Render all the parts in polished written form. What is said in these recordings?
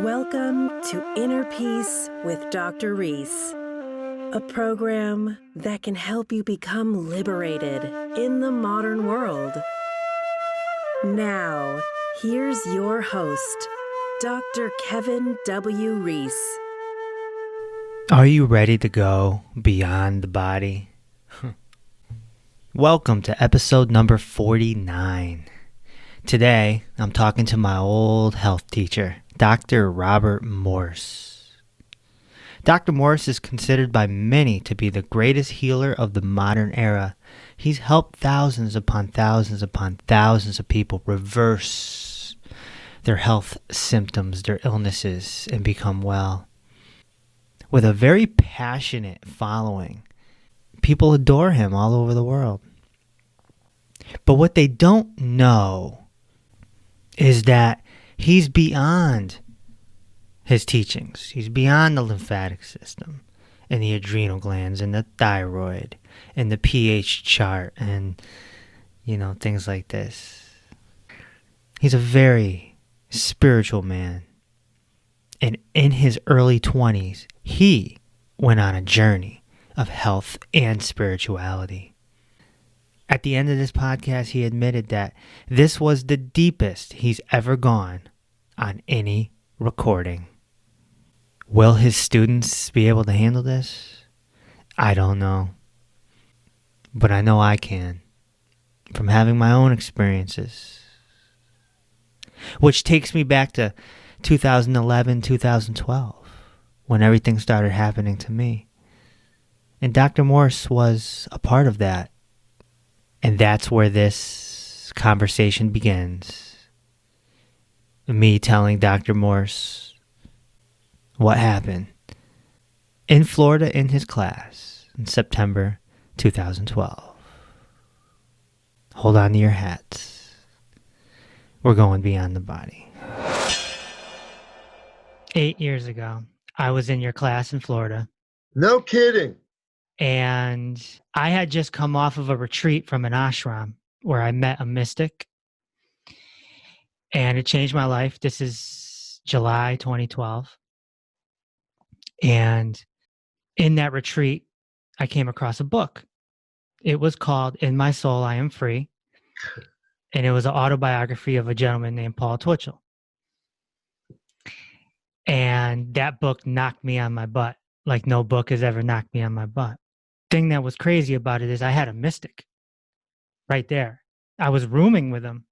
Welcome to Inner Peace with Dr. Reese, a program that can help you become liberated in the modern world. Now, here's your host, Dr. Kevin W. Reese. Are you ready to go beyond the body? Welcome to episode number 49. Today, I'm talking to my old health teacher, Dr. Robert Morse. Dr. Morse is considered by many to be the greatest healer of the modern era. He's helped thousands upon thousands upon thousands of people reverse their health symptoms, their illnesses, and become well. With a very passionate following, people adore him all over the world. But what they don't know is that he's beyond his teachings. He's beyond the lymphatic system and the adrenal glands and the thyroid and the pH chart and, things like this. He's a very spiritual man. And in his early 20s, he went on a journey of health and spirituality. At the end of this podcast, he admitted that this was the deepest he's ever gone on any recording. Will his students be able to handle this? I don't know. But I know I can, from having my own experiences. Which takes me back to 2011, 2012, when everything started happening to me. And Dr. Morse was a part of that. And that's where this conversation begins. Me telling Dr. Morse what happened in Florida in his class in September 2012. Hold on to your hats. We're going beyond the body. 8 years ago, I was in your class in Florida. No kidding. And I had just come off of a retreat from an ashram where I met a mystic. And it changed my life. This is July 2012. And in that retreat, I came across a book. It was called In My Soul, I Am Free. And it was an autobiography of a gentleman named Paul Twitchell. And that book knocked me on my butt, like no book has ever knocked me on my butt. Thing that was crazy about it is I had a mystic right there. I was rooming with him.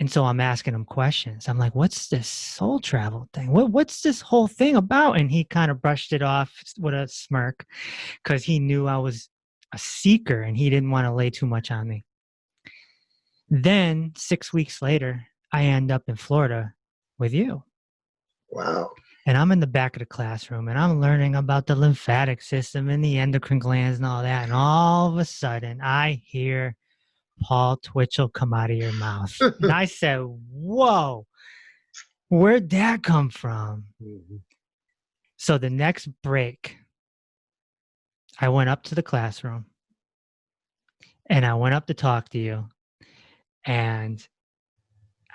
And so I'm asking him questions. I'm like, what's this soul travel thing? What's this whole thing about? And he kind of brushed it off with a smirk because he knew I was a seeker and he didn't want to lay too much on me. Then 6 weeks later, I end up in Florida with you. Wow. And I'm in the back of the classroom and I'm learning about the lymphatic system and the endocrine glands and all that. And all of a sudden I hear Paul Twitchell come out of your mouth. And I said, whoa, where'd that come from? Mm-hmm. So the next break, I went up to the classroom and I went up to talk to you. And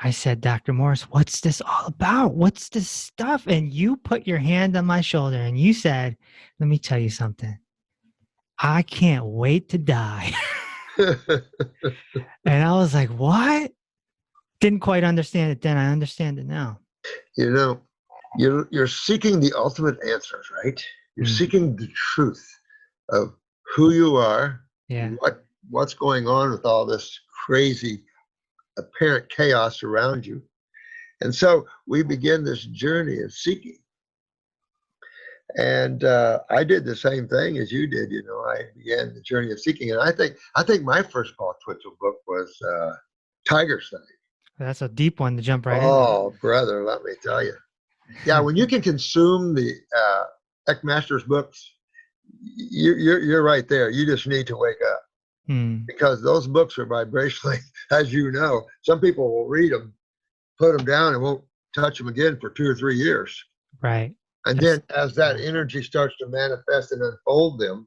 I said, Dr. Morse, what's this all about? What's this stuff? And you put your hand on my shoulder and you said, let me tell you something. I can't wait to die. And I was like, what? Didn't quite understand it then. I understand it now. You're seeking the ultimate answers, right? You're seeking the truth of who you are, what's going on with all this crazy apparent chaos around you. And so we begin this journey of seeking. And I did the same thing as you did. I began the journey of seeking. And I think my first Paul Twitchell book was Tiger Study. That's a deep one to jump right in. Oh, brother, let me tell you. Yeah, when you can consume the Eckmaster's books, you're right there. You just need to wake up. Because those books are vibrationally, as you know. Some people will read them, put them down, and won't touch them again for 2 or 3 years. Right. And then as that energy starts to manifest and unfold them,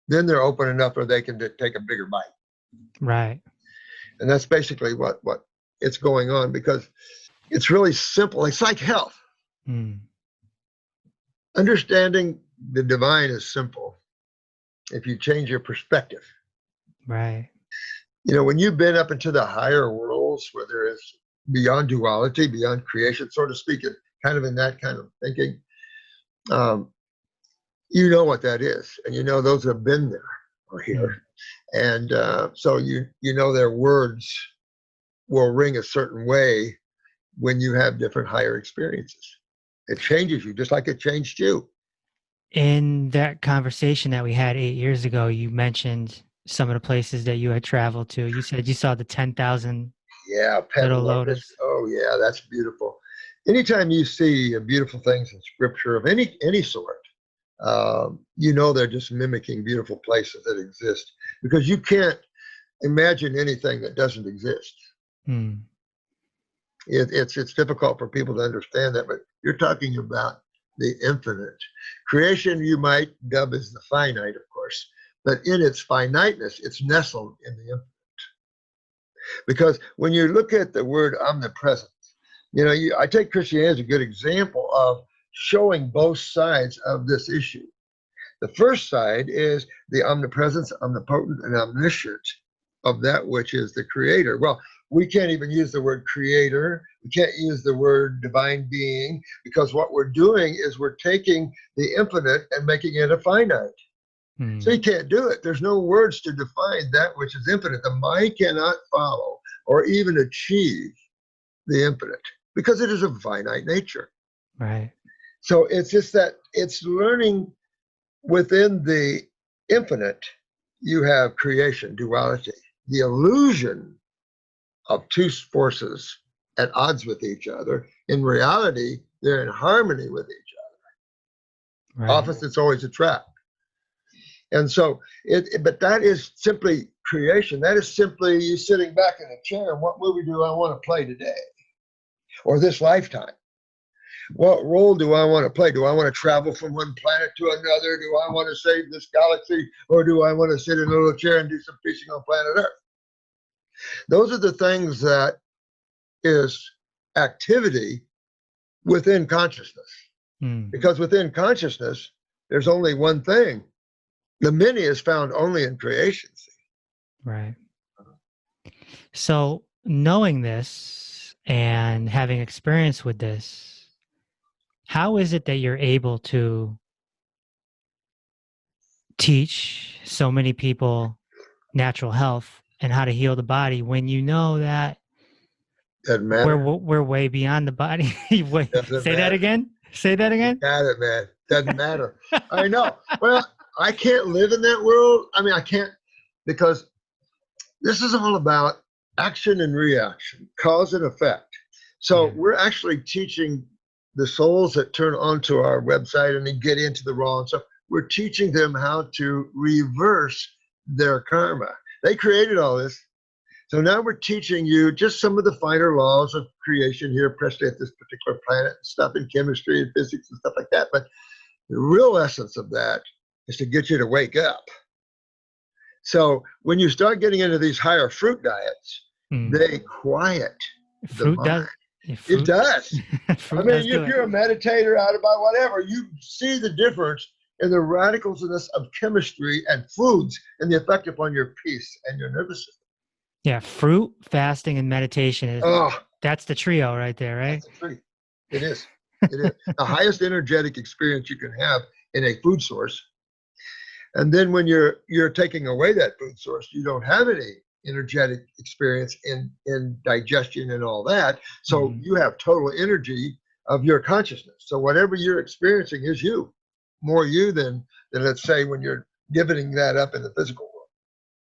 then they're open enough where they can take a bigger bite. Right. And that's basically what it's going on, because it's really simple. It's like health. Understanding the divine is simple if you change your perspective. Right. When you've been up into the higher worlds where there is beyond duality, beyond creation, so to speak, kind of in that kind of thinking, you know what that is. And those who have been there or here. And so you know their words will ring a certain way when you have different higher experiences. It changes you just like it changed you. In that conversation that we had 8 years ago, you mentioned some of the places that you had traveled to. You said you saw the 10,000 little lotus. Oh, yeah, that's beautiful. Anytime you see beautiful things in scripture of any sort, they're just mimicking beautiful places that exist, because you can't imagine anything that doesn't exist. It's difficult for people to understand that, but you're talking about the infinite. Creation you might dub as the finite, of course, but in its finiteness, it's nestled in the infinite. Because when you look at the word omnipresent, I take Christianity as a good example of showing both sides of this issue. The first side is the omnipresence, omnipotent, and omniscient of that which is the creator. Well, we can't even use the word creator. We can't use the word divine being, because what we're doing is we're taking the infinite and making it a finite. So you can't do it. There's no words to define that which is infinite. The mind cannot follow or even achieve the infinite, because it is of finite nature. Right. So it's just that it's learning within the infinite, you have creation, duality, the illusion of two forces at odds with each other. In reality, they're in harmony with each other. Right. Opposites always attract. And so, but that is simply creation. That is simply you sitting back in a chair, and what movie do I want to play today? Or this lifetime? What role do I want to play? Do I want to travel from one planet to another? Do I want to save this galaxy? Or do I want to sit in a little chair and do some fishing on planet Earth? Those are the things that is activity within consciousness. Because within consciousness, there's only one thing. The many is found only in creation. Right. So knowing this and having experience with this, how is it that you're able to teach so many people natural health and how to heal the body when you know that we're way beyond the body? Say that again. Say that again. Got it, man. Doesn't matter. I know. Well, I can't live in that world. I mean, I can't, because this is all about action and reaction, cause and effect. So we're actually teaching the souls that turn onto our website and they get into the wrong stuff. We're teaching them how to reverse their karma. They created all this. So now we're teaching you just some of the finer laws of creation here, especially at this particular planet, stuff in chemistry and physics and stuff like that. But the real essence of that is to get you to wake up. So when you start getting into these higher fruit diets, they quiet the mind. It does. I mean, if you're a meditator out about whatever, you see the difference in the radicalness of chemistry and foods and the effect upon your peace and your nervous system. Yeah, fruit, fasting, and meditation. That's the trio right there, right? That's the trio. It is. It is. The highest energetic experience you can have in a food source. And then when you're taking away that food source, you don't have any energetic experience in digestion and all that. So you have total energy of your consciousness. So whatever you're experiencing is you, more you than let's say when you're giving that up in the physical world.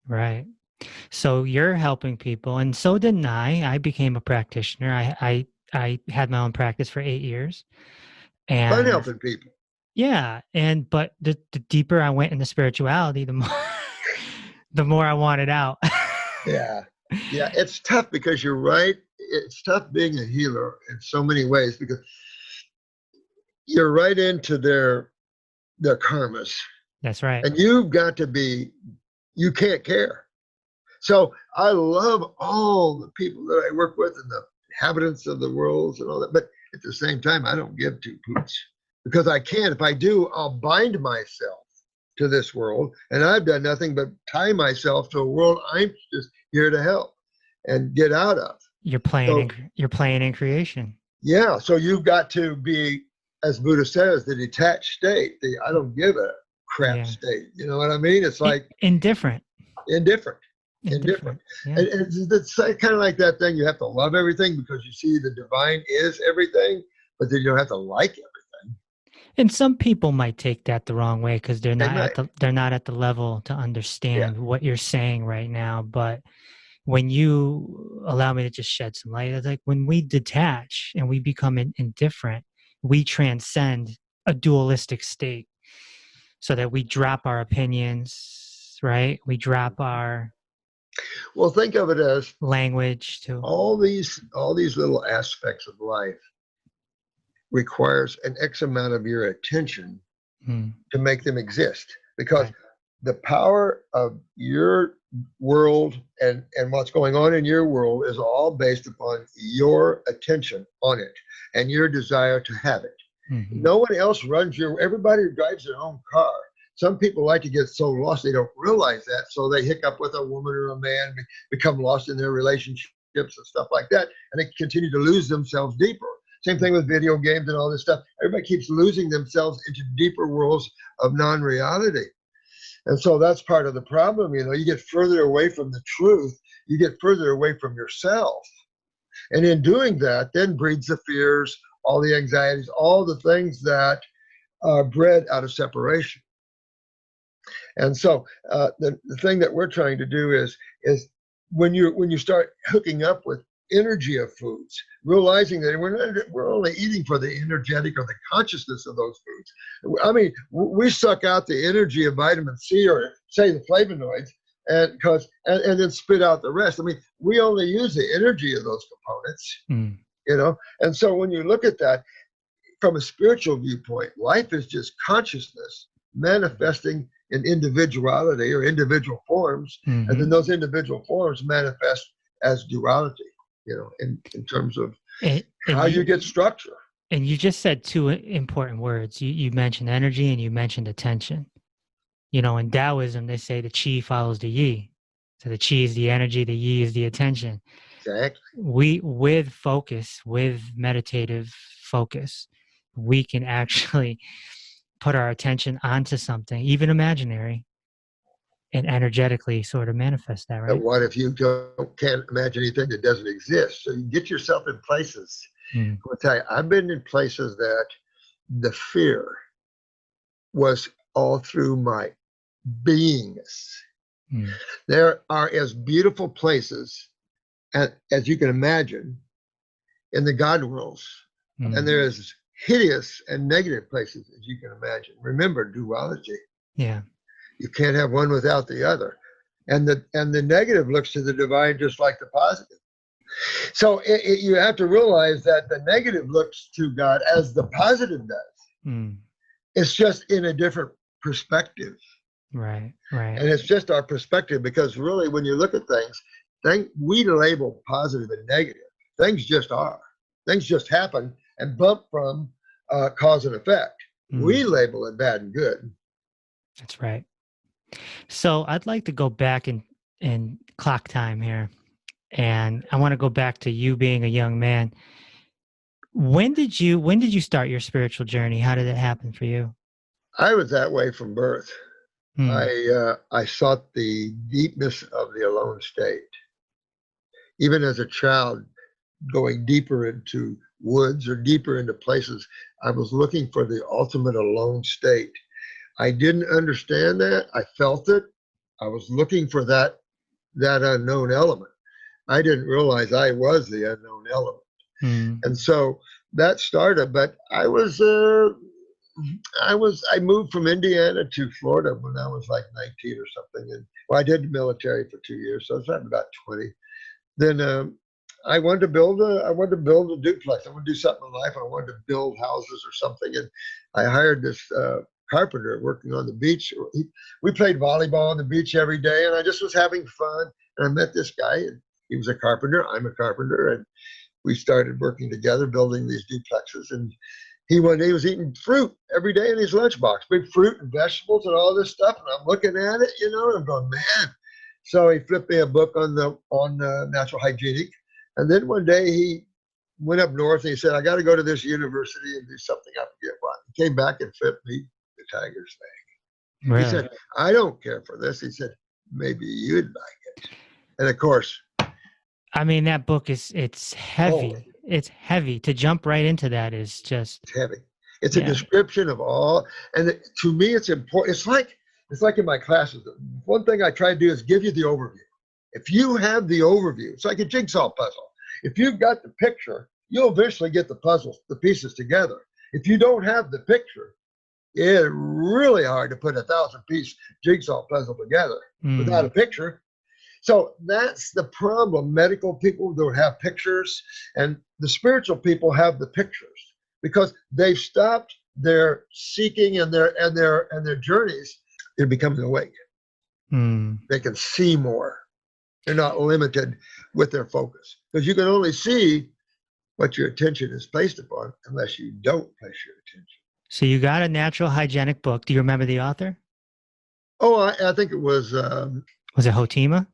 Right. So you're helping people, and so didn't I. I became a practitioner. I had my own practice for 8 years. And fun helping people. Yeah, but the deeper I went into spirituality, the more I wanted out. Yeah, it's tough because you're right. It's tough being a healer in so many ways because you're right into their karmas. That's right. And you've got to be. You can't care. So I love all the people that I work with and the inhabitants of the worlds and all that, but At the same time, I don't give two poots because I can't. If I do, I'll bind myself to this world, and I've done nothing but tie myself to a world I'm just here to help and get out of. You're playing in creation. Yeah. So you've got to be, as Buddha says, the detached state, the I don't give a crap state. You know what I mean? It's like indifferent. Yeah. And it's kind of like that thing. You have to love everything because you see the divine is everything, but then you don't have to like everything. And some people might take that the wrong way because they're not at the level to understand what you're saying right now. But when you allow me to just shed some light, it's like when we detach and we become indifferent, we transcend a dualistic state so that we drop our opinions, right? We drop our think of it as language to all these little aspects of life requires an X amount of your attention to make them exist, because the power of your world and what's going on in your world is all based upon your attention on it and your desire to have it. No one else runs everybody drives their own car. Some people like to get so lost they don't realize that, so they hiccup with a woman or a man, become lost in their relationships and stuff like that, and they continue to lose themselves deeper. Same thing with video games and all this stuff. Everybody keeps losing themselves into deeper worlds of non-reality. And so that's part of the problem. You get further away from the truth, you get further away from yourself. And in doing that, then breeds the fears, all the anxieties, all the things that are bred out of separation. And so the thing that we're trying to do is when you start hooking up with energy of foods, realizing that we're only eating for the energetic or the consciousness of those foods. I mean, we suck out the energy of vitamin C or say the flavonoids and then spit out the rest. I mean, we only use the energy of those components, And so when you look at that from a spiritual viewpoint, life is just consciousness manifesting in individuality or individual forms, and then those individual forms manifest as duality. In terms of how you get structure. And you just said two important words. You mentioned energy and you mentioned attention. In Taoism, they say the qi follows the yi. So the qi is the energy, the yi is the attention. Exactly. With focus, with meditative focus, we can actually put our attention onto something, even imaginary, and energetically sort of manifest that, right? And what if you can't imagine anything that doesn't exist? So you get yourself in places. I'll tell you, I've been in places that the fear was all through my beingness. There are as beautiful places as you can imagine in the God worlds, and there is as hideous and negative places as you can imagine. Remember duality. Yeah. You can't have one without the other. And the negative looks to the divine just like the positive. So you have to realize that the negative looks to God as the positive does. It's just in a different perspective. Right. And it's just our perspective, because really when you look at things, we label positive and negative. Things just are. Things just happen and bump from cause and effect. We label it bad and good. That's right. So I'd like to go back in clock time here, and I want to go back to you being a young man. When did you start your spiritual journey? How did it happen for you? I was that way from birth. I sought the deepness of the alone state. Even as a child, going deeper into woods or deeper into places, I was looking for the ultimate alone state. I didn't understand that. I felt it. I was looking for that unknown element. I didn't realize I was the unknown element. And so that started, but I moved from Indiana to Florida when I was like 19 or something. And I did the military for 2 years, so I was about 20. Then I wanted to build a duplex. I wanted to do something in life. I wanted to build houses or something. And I hired this carpenter working on the beach. We played volleyball on the beach every day, and I just was having fun. And I met this guy, and he was a carpenter. I'm a carpenter, and we started working together, building these duplexes. And he was eating fruit every day in his lunchbox, big fruit and vegetables and all this stuff. And I'm looking at it, and I'm going, man. So he flipped me a book on natural hygienic. And then one day he went up north and he said, I got to go to this university and do something. I forget what. He came back and flipped me the tiger's thing. Really? He said, I don't care for this. He said, maybe you'd like it. And of course, I mean, that book it's heavy. Oh. It's heavy. To jump right into that is just heavy. It's a description of all. And to me, it's important. It's like in my classes. One thing I try to do is give you the overview. If you have the overview, it's like a jigsaw puzzle. If you've got the picture, you'll eventually get the pieces together. If you don't have the picture, it's really hard to put a 1,000-piece jigsaw puzzle together without a picture. So that's the problem. Medical people don't have pictures, and the spiritual people have the pictures because they've stopped their seeking and their journeys. They're becoming awake. They can see more. They're not limited with their focus because you can only see what your attention is placed upon unless you don't place your attention. So you got a natural hygienic book. Do you remember the author? Oh, I think it was. Was it Hotima?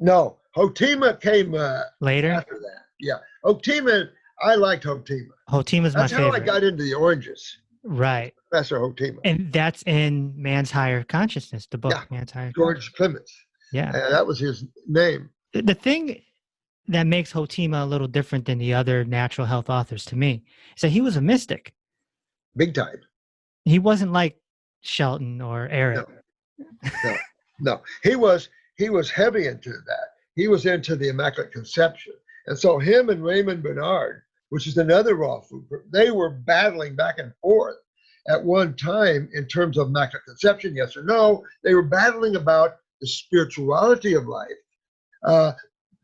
No, Hotima came later after that. Yeah, Hotima. I liked Hotima. Hotima's my favorite. That's how I got into the oranges. Right. Professor Hotima. And that's in Man's Higher Consciousness, the book. Yeah. Man's Higher George Clements. Yeah. That was his name. The thing that makes Hotima a little different than the other natural health authors to me is that he was a mystic. Big time. He wasn't like Shelton or Eric. No. He was heavy into that. He was into the Immaculate Conception. And so him and Raymond Bernard, which is another raw food group, they were battling back and forth at one time in terms of Immaculate Conception, yes or no. They were battling about the spirituality of life.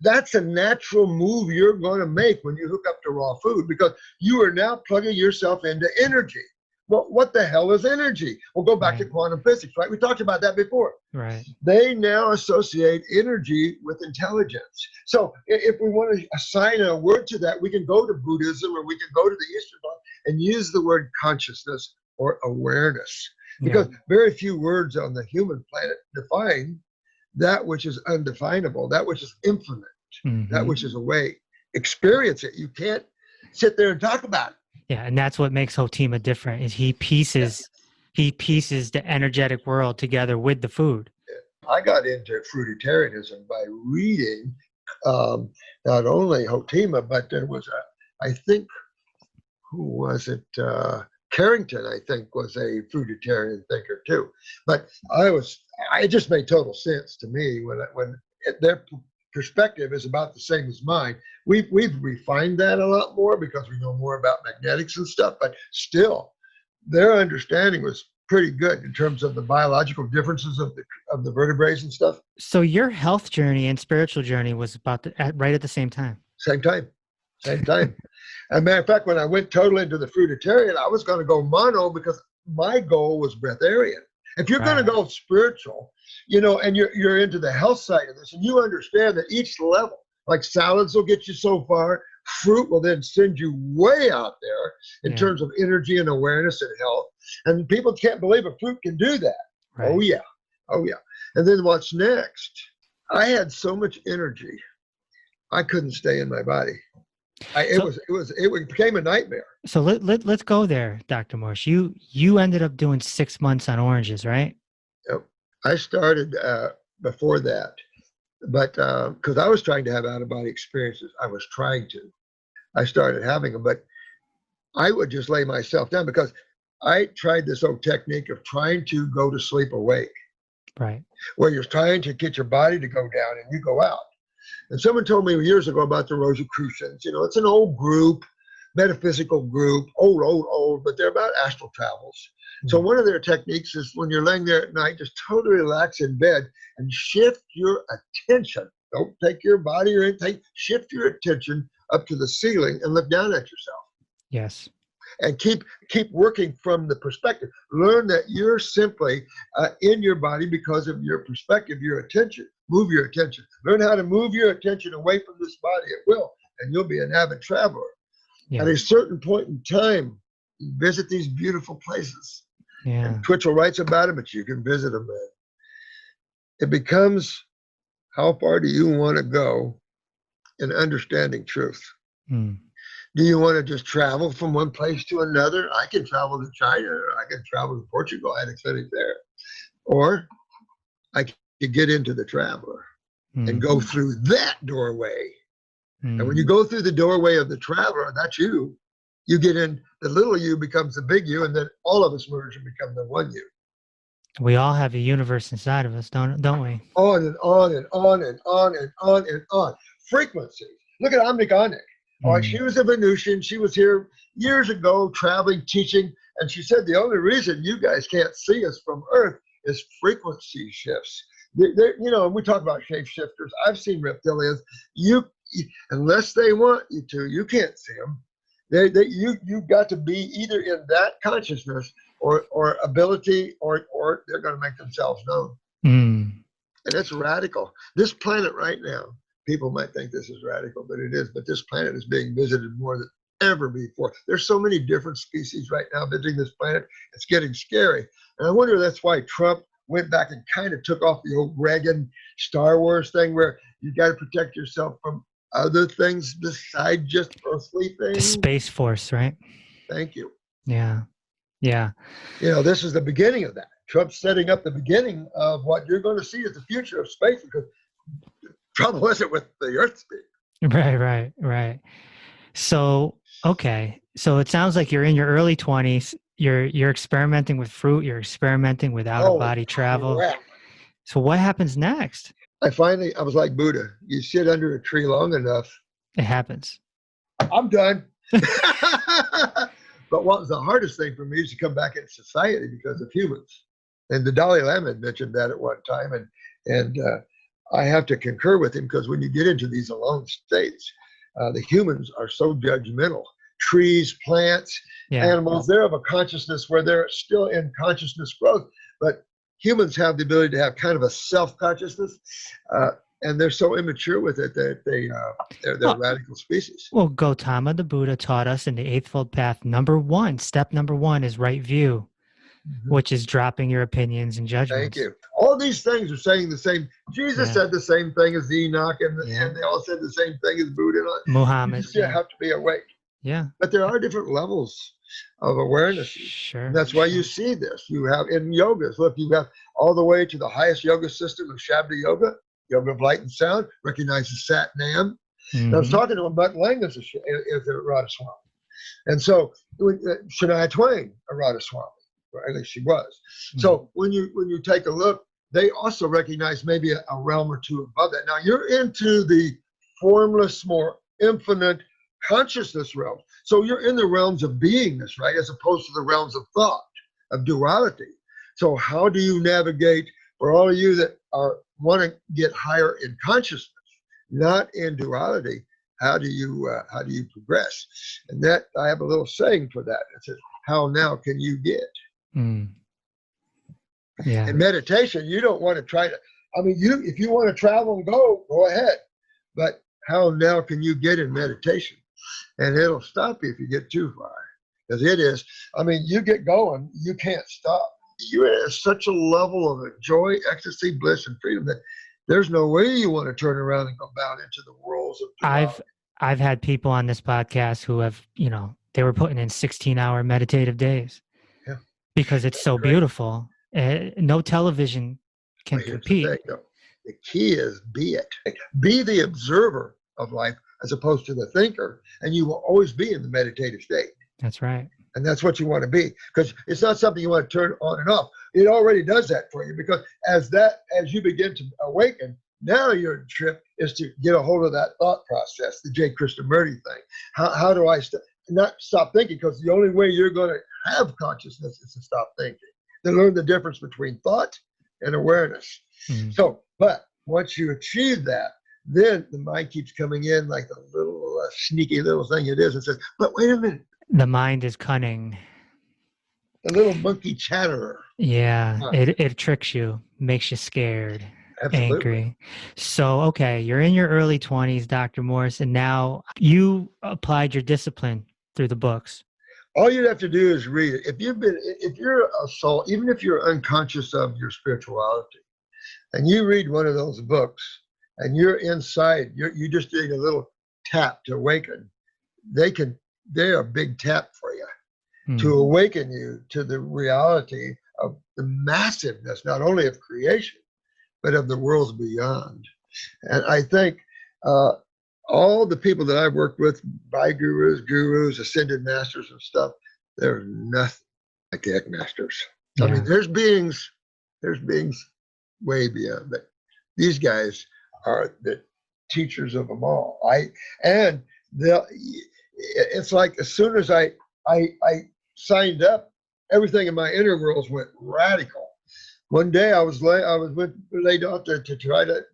That's a natural move you're going to make when you hook up to raw food because you are now plugging yourself into energy. Well, what the hell is energy? We'll go back to quantum physics, right? We talked about that before. Right. They now associate energy with intelligence. So if we want to assign a word to that, we can go to Buddhism or we can go to the Eastern thought and use the word consciousness or awareness. Because very few words on the human planet define that which is undefinable, that which is infinite, that which is awake. Experience it. You can't sit there and talk about it. Yeah, and that's what makes Hotima different is he pieces the energetic world together with the food. I got into fruitarianism by reading not only Hotima, but there was I think, who was it? Carrington, I think, was a fruitarian thinker too. But it just made total sense to me when their perspective is about the same as mine. We've refined that a lot more because we know more about magnetics and stuff, but still their understanding was pretty good in terms of the biological differences of the vertebrae and stuff. So your health journey and spiritual journey was right at the same time. Same time. As a matter of fact, when I went totally into the fruitarian, I was going to go mono because my goal was breatharian. If you're going to go spiritual, and you're into the health side of this, and you understand that each level, like salads will get you so far, fruit will then send you way out there in terms of energy and awareness and health. And people can't believe a fruit can do that. Right. Oh yeah. And then what's next? I had so much energy, I couldn't stay in my body. It became a nightmare. So let's go there, Dr. Morse. You ended up doing 6 months on oranges, right? Yep. I started before that, but because I was trying to have out-of-body experiences, I started having them, but I would just lay myself down because I tried this old technique of trying to go to sleep awake. Right. Where you're trying to get your body to go down and you go out. And someone told me years ago about the Rosicrucians. It's an old group, metaphysical group, old, but they're about astral travels. Mm-hmm. So one of their techniques is when you're laying there at night, just totally relax in bed and shift your attention. Don't take your body or anything. Shift your attention up to the ceiling and look down at yourself. Yes. And keep working from the perspective. Learn that you're simply in your body because of your perspective, your attention. Move your attention. Learn how to move your attention away from this body at will. and you'll be an avid traveler. Yeah. At a certain point in time, you visit these beautiful places. Yeah. And Twitchell writes about it, but you can visit them. Man. It becomes, how far do you want to go in understanding truth? Mm. Do you want to just travel from one place to another? I can travel to China, or I can travel to Portugal. I had a clinic there. Or I could get into the traveler and go through that doorway. And when you go through the doorway of the traveler, that's you. You get in, the little you becomes the big you, and then all of us merge and become the one you. We all have a universe inside of us, don't we? On and on and on and on and on and on. Frequency. Look at Omnic. All right, she was a Venusian. She was here years ago, traveling, teaching, and she said the only reason you guys can't see us from Earth is frequency shifts. And we talk about shapeshifters. I've seen reptilians. Unless they want you to, you can't see them. You've got to be either in that consciousness or ability, or they're going to make themselves known. And it's radical. This planet right now, people might think this is radical, but it is. But this planet is being visited more than ever before. There's so many different species right now visiting this planet. It's getting scary. And I wonder if that's why Trump went back and kind of took off the old Reagan Star Wars thing, where you got to protect yourself from other things besides just earthly things. The Space Force, right? Thank you. Yeah. Yeah. This is the beginning of that. Trump's setting up the beginning of what you're going to see as the future of space, because trouble isn't with the Earth speed. Right. So, okay. So it sounds like you're in your early 20s. You're experimenting with fruit. You're experimenting with out-of-body travel. Crap. So what happens next? I was like Buddha. You sit under a tree long enough. It happens. I'm done. But what was the hardest thing for me is to come back into society because of humans. And the Dalai Lama had mentioned that at one time. And I have to concur with him, because when you get into these alone states, the humans are so judgmental. Trees, plants, animals, they're of a consciousness where they're still in consciousness growth. But humans have the ability to have kind of a self-consciousness, and they're so immature with it that they're radical species. Well, Gautama the Buddha taught us in the Eightfold Path, step number one is right view, which is dropping your opinions and judgments. Thank you. All these things are saying the same. Jesus said the same thing as Enoch, and they all said the same thing as Buddha. Muhammad. You just have to be awake. Yeah. But there are different levels of awareness. Sure. And that's why you see this. You have in yogas, look, you have all the way to the highest yoga system of Shabda Yoga, Yoga of Light and Sound, recognizes Sat Nam. And I was talking to him about language as a Radha-Swami. And so Shania Twain, a Radha-Swami, or at least she was. So when you take a look, they also recognize maybe a realm or two above that. Now you're into the formless, more infinite consciousness realm. So you're in the realms of beingness, right? As opposed to the realms of thought, of duality. So how do you navigate, for all of you that want to get higher in consciousness, not in duality, how do you progress? And that, I have a little saying for that. It says, how now can you get? Yeah. In meditation, you don't want to try to, if you want to travel and go ahead. But how now can you get in meditation? And it'll stop you if you get too far. Because it is, you get going, you can't stop. You're at such a level of joy, ecstasy, bliss, and freedom that there's no way you want to turn around and go out into the worlds of duality. I've had people on this podcast who have, they were putting in 16-hour meditative days. Yeah. Because it's so beautiful. No television can compete. The key is be it. Be the observer of life as opposed to the thinker, and you will always be in the meditative state. That's right. And that's what you want to be, because it's not something you want to turn on and off. It already does that for you, because as you begin to awaken, now your trip is to get a hold of that thought process, the J. Krishnamurti thing. How do I not stop thinking? Because the only way you're going to have consciousness is to stop thinking, to learn the difference between thought and awareness. So, but once you achieve that, then the mind keeps coming in like the little sneaky little thing it is and says, but wait a minute. The mind is cunning. The little monkey chatterer. Yeah, it tricks you, makes you scared. Absolutely. angry. So, okay, you're in your early 20s, Dr. Morse, and now you applied your discipline through the books. All you'd have to do is read it. If you're a soul, even if you're unconscious of your spirituality, and you read one of those books, and you're inside, you just need a little tap to awaken. They're a big tap for you to awaken you to the reality of the massiveness, not only of creation, but of the worlds beyond. And I think all the people that I've worked with, by gurus, ascended masters and stuff, there's nothing like the Ek Masters. Yeah. I mean, there's beings way beyond, but these guys are the teachers of them all. It's like as soon as I signed up, everything in my inner worlds went radical. One day I was laid off to try to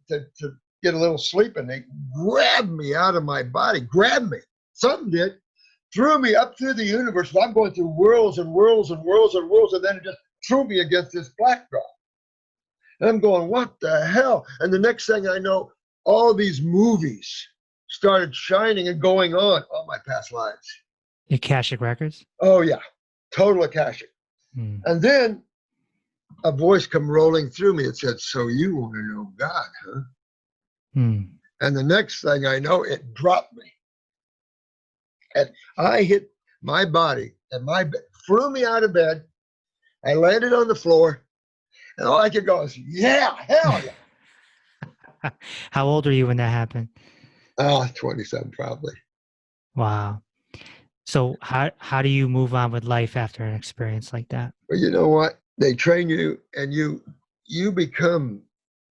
get a little sleep, and they grabbed me out of my body, something did, threw me up through the universe. I'm going through worlds and worlds and worlds and worlds, and then it just threw me against this backdrop. And I'm going, what the hell? And the next thing I know, all these movies started shining and going on, all my past lives. Akashic records? Oh yeah, total Akashic. And then a voice come rolling through me. It said, so you want to know God, huh? And the next thing I know, it dropped me. And I hit my body and my bed, flew me out of bed. I landed on the floor, and all I could go is, yeah, hell yeah. How old were you when that happened? 27 probably. Wow. So how do you move on with life after an experience like that? Well, you know what? They train you, and you become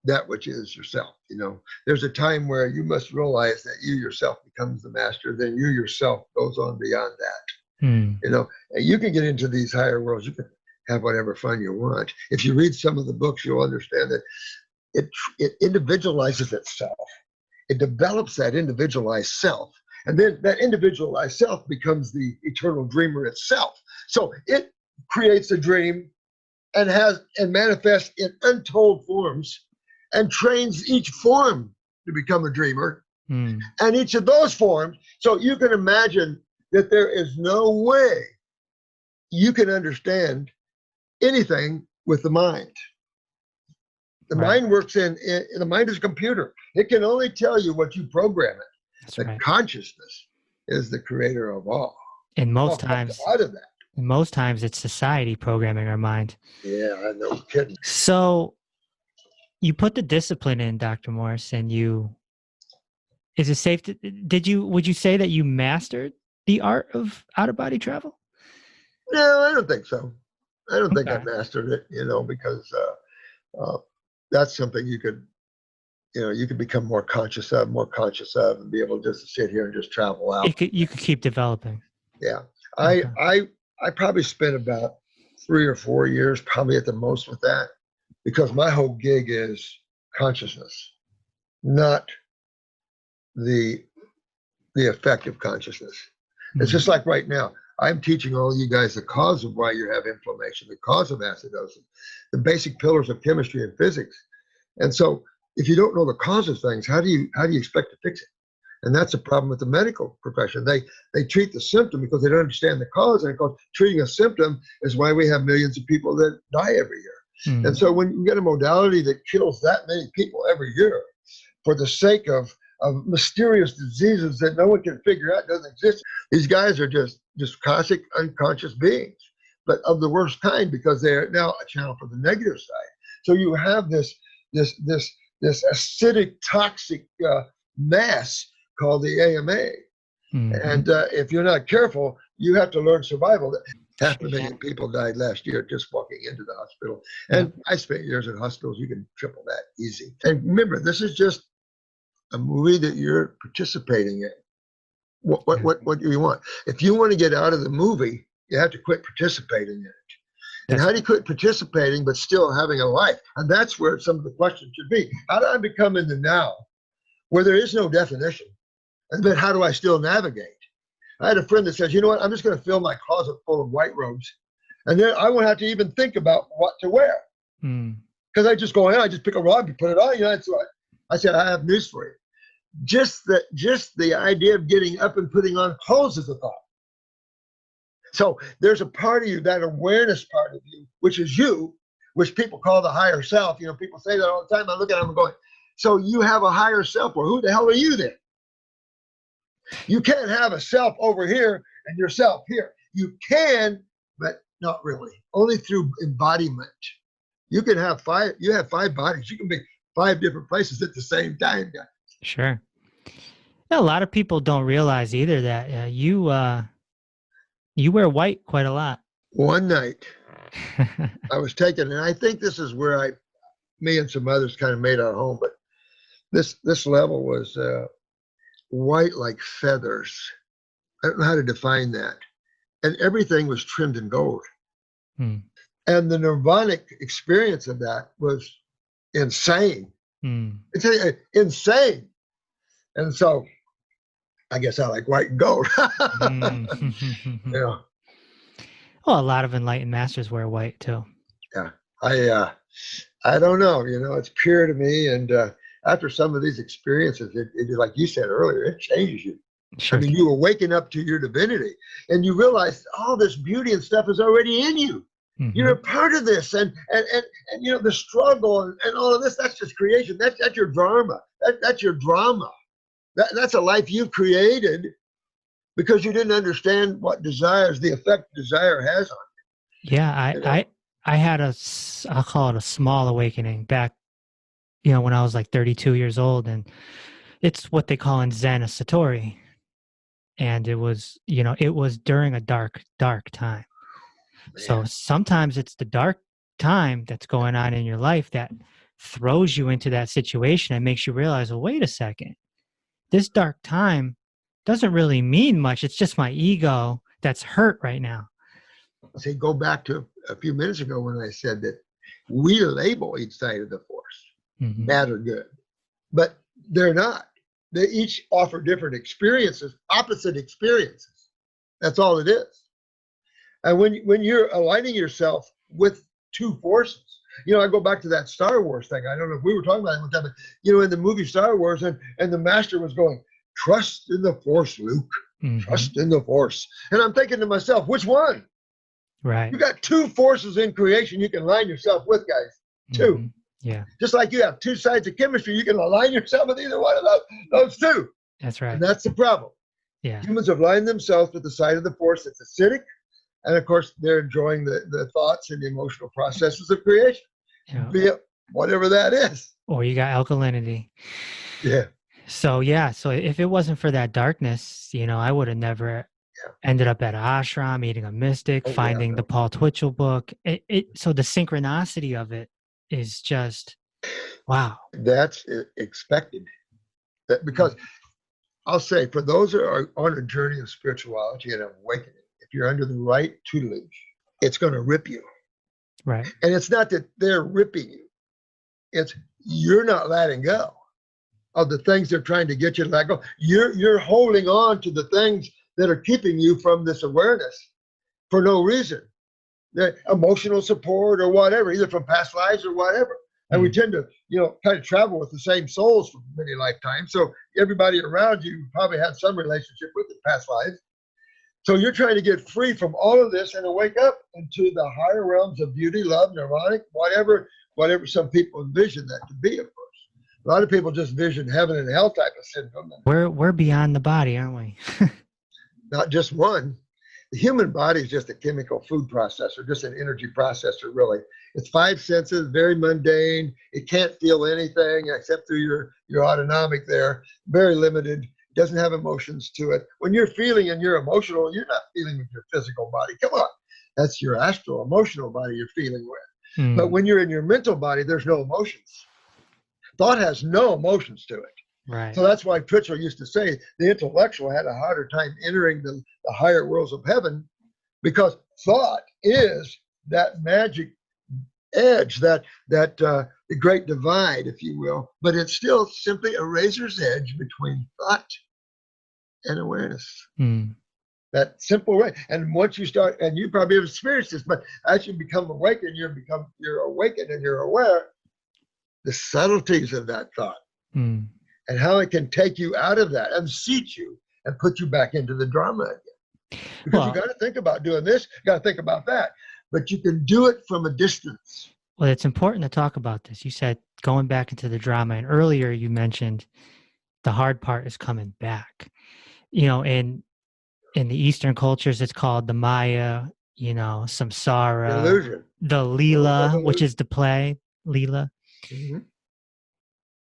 that which is yourself. You know, there's a time where you must realize that you yourself becomes the master. Then you yourself goes on beyond that. You know, and you can get into these higher worlds. You can have whatever fun you want. If you read some of the books, you'll understand that it individualizes itself. It develops that individualized self. And then that individualized self becomes the eternal dreamer itself. So it creates a dream and manifests in untold forms and trains each form to become a dreamer. And each of those forms, so you can imagine that there is no way you can understand anything with the mind. The mind works the mind is a computer. It can only tell you what you program it. That's the right. Consciousness is the creator of all. And most times, out of that. Most times it's society programming our mind. Yeah, I know, kidding. So you put the discipline in, Dr. Morse, and is it safe to, would you say that you mastered the art of out-of-body travel? No, I don't think so. I don't think I mastered it, because that's something you could become more conscious of, and be able just to sit here and just travel out. You could keep developing. Yeah. I probably spent about 3 or 4 years, probably at the most, with that, because my whole gig is consciousness, not the effective consciousness. It's just like right now, I'm teaching all you guys the cause of why you have inflammation, the cause of acidosis, the basic pillars of chemistry and physics. And so if you don't know the cause of things, how do you expect to fix it? And that's a problem with the medical profession. They treat the symptom because they don't understand the cause. And of course, treating a symptom is why we have millions of people that die every year. And so when you get a modality that kills that many people every year for the sake of mysterious diseases that no one can figure out, doesn't exist, these guys are just classic unconscious beings, but of the worst kind, because they're now a channel for the negative side. So you have this acidic, toxic mass called the AMA. And if you're not careful, you have to learn survival. 500,000 people died last year just walking into the hospital. And I spent years in hospitals. You can triple that easy. And remember, this is just a movie that you're participating in. What do you want? If you want to get out of the movie, you have to quit participating in it. And how do you quit participating but still having a life? And that's where some of the questions should be. How do I become in the now, where there is no definition? And then how do I still navigate? I had a friend that says, you know what, I'm just going to fill my closet full of white robes, and then I won't have to even think about what to wear. Because I just go in, I just pick a rod, you put it on, that's what I said, I have news for you. Just the idea of getting up and putting on clothes is a thought. So there's a part of you, that awareness part of you, which is you, which people call the higher self. People say that all the time. I look at them and going, so you have a higher self. Well, who the hell are you then? You can't have a self over here and yourself here. You can, but not really. Only through embodiment. You can have five bodies. You can be 5 different places at the same time, guys. Sure. A lot of people don't realize either that you wear white quite a lot. One night, I was taken, and I think this is where me and some others kind of made our home, but this level was white like feathers. I don't know how to define that. And everything was trimmed in gold. And the nirvanic experience of that was insane. It's insane. And so I guess I like white and gold. Yeah. Well, a lot of enlightened masters wear white too. Yeah. I don't know, it's pure to me. And after some of these experiences, it like you said earlier, it changes you. Sure. I mean, you were waking up to your divinity and you realize all this beauty and stuff is already in you. You're a part of this, and the struggle and all of this, that's just creation. That's your dharma. That's your drama. That's a life you've created because you didn't understand what the effect desire has on you. Yeah, I had I'll call it a small awakening back, when I was like 32 years old, and it's what they call in Zen a satori. And it was during a dark time. Man. So sometimes it's the dark time that's going on in your life that throws you into that situation and makes you realize, well, wait a second, this dark time doesn't really mean much. It's just my ego that's hurt right now. See, go back to a few minutes ago when I said that we label each side of the force, bad or good, but they're not. They each offer different experiences, opposite experiences. That's all it is. And when you're aligning yourself with 2 forces, I go back to that Star Wars thing. I don't know if we were talking about it one time, but in the movie Star Wars, and the master was going, trust in the force, Luke. Trust in the force. And I'm thinking to myself, which one? Right. You got 2 forces in creation you can line yourself with, guys. 2. Yeah. Just like you have 2 sides of chemistry, you can align yourself with either one of those 2. That's right. And that's the problem. Yeah. Humans have aligned themselves with the side of the force that's acidic. And of course, they're enjoying the thoughts and the emotional processes of creation, be it whatever that is. Or you got alkalinity. Yeah. So if it wasn't for that darkness, I would have never ended up at an ashram, meeting a mystic, finding the Paul Twitchell book. So the synchronicity of it is just, wow. That's expected. Because I'll say, for those who are on a journey of spirituality and awakening, if you're under the right tutelage, it's going to rip you. Right. And it's not that they're ripping you. It's you're not letting go of the things they're trying to get you to let go. You're holding on to the things that are keeping you from this awareness for no reason. The emotional support or whatever, either from past lives or whatever. And we tend to, kind of travel with the same souls for many lifetimes. So everybody around you probably had some relationship with in past lives. So you're trying to get free from all of this and to wake up into the higher realms of beauty, love, nirvanic, whatever some people envision that to be, of course. A lot of people just vision heaven and hell type of syndrome. We're beyond the body, aren't we? Not just one. The human body is just a chemical food processor, just an energy processor, really. It's 5 senses, very mundane. It can't feel anything except through your autonomic there, very limited. Doesn't have emotions to it. When you're feeling and you're emotional, you're not feeling with your physical body. Come on. That's your astral, emotional body you're feeling with. But when you're in your mental body, there's no emotions. Thought has no emotions to it. Right. So that's why Twitchell used to say the intellectual had a harder time entering the higher worlds of heaven, because thought is that magic edge, that the great divide, if you will, but it's still simply a razor's edge between thought and awareness. That simple way. And once you start, and you probably have experienced this, but as you become awakened, you're awakened and you're aware, the subtleties of that thought Mm. and how it can take you out of that and seat you and put you back into the drama again. Because you got to think about doing this, you got to think about that, but you can do it from a distance. Well, it's important to talk about this. You said going back into the drama, and earlier you mentioned the hard part is coming back. You know, in the Eastern cultures, it's called the Maya, you know, samsara, Illusion. the Leela, which is the play, Leela. Mm-hmm.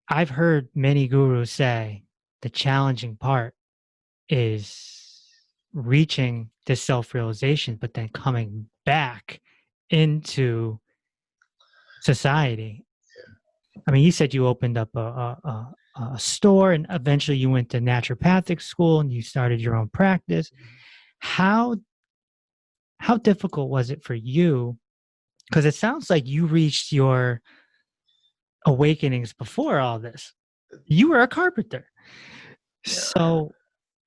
I've heard many gurus say the challenging part is reaching this self-realization, but then coming back into society. Yeah. I mean, you said you opened up a store, and eventually you went to naturopathic school and you started your own practice. How difficult was it for you? Because it sounds like you reached your awakenings before all this. You were a carpenter. Yeah. So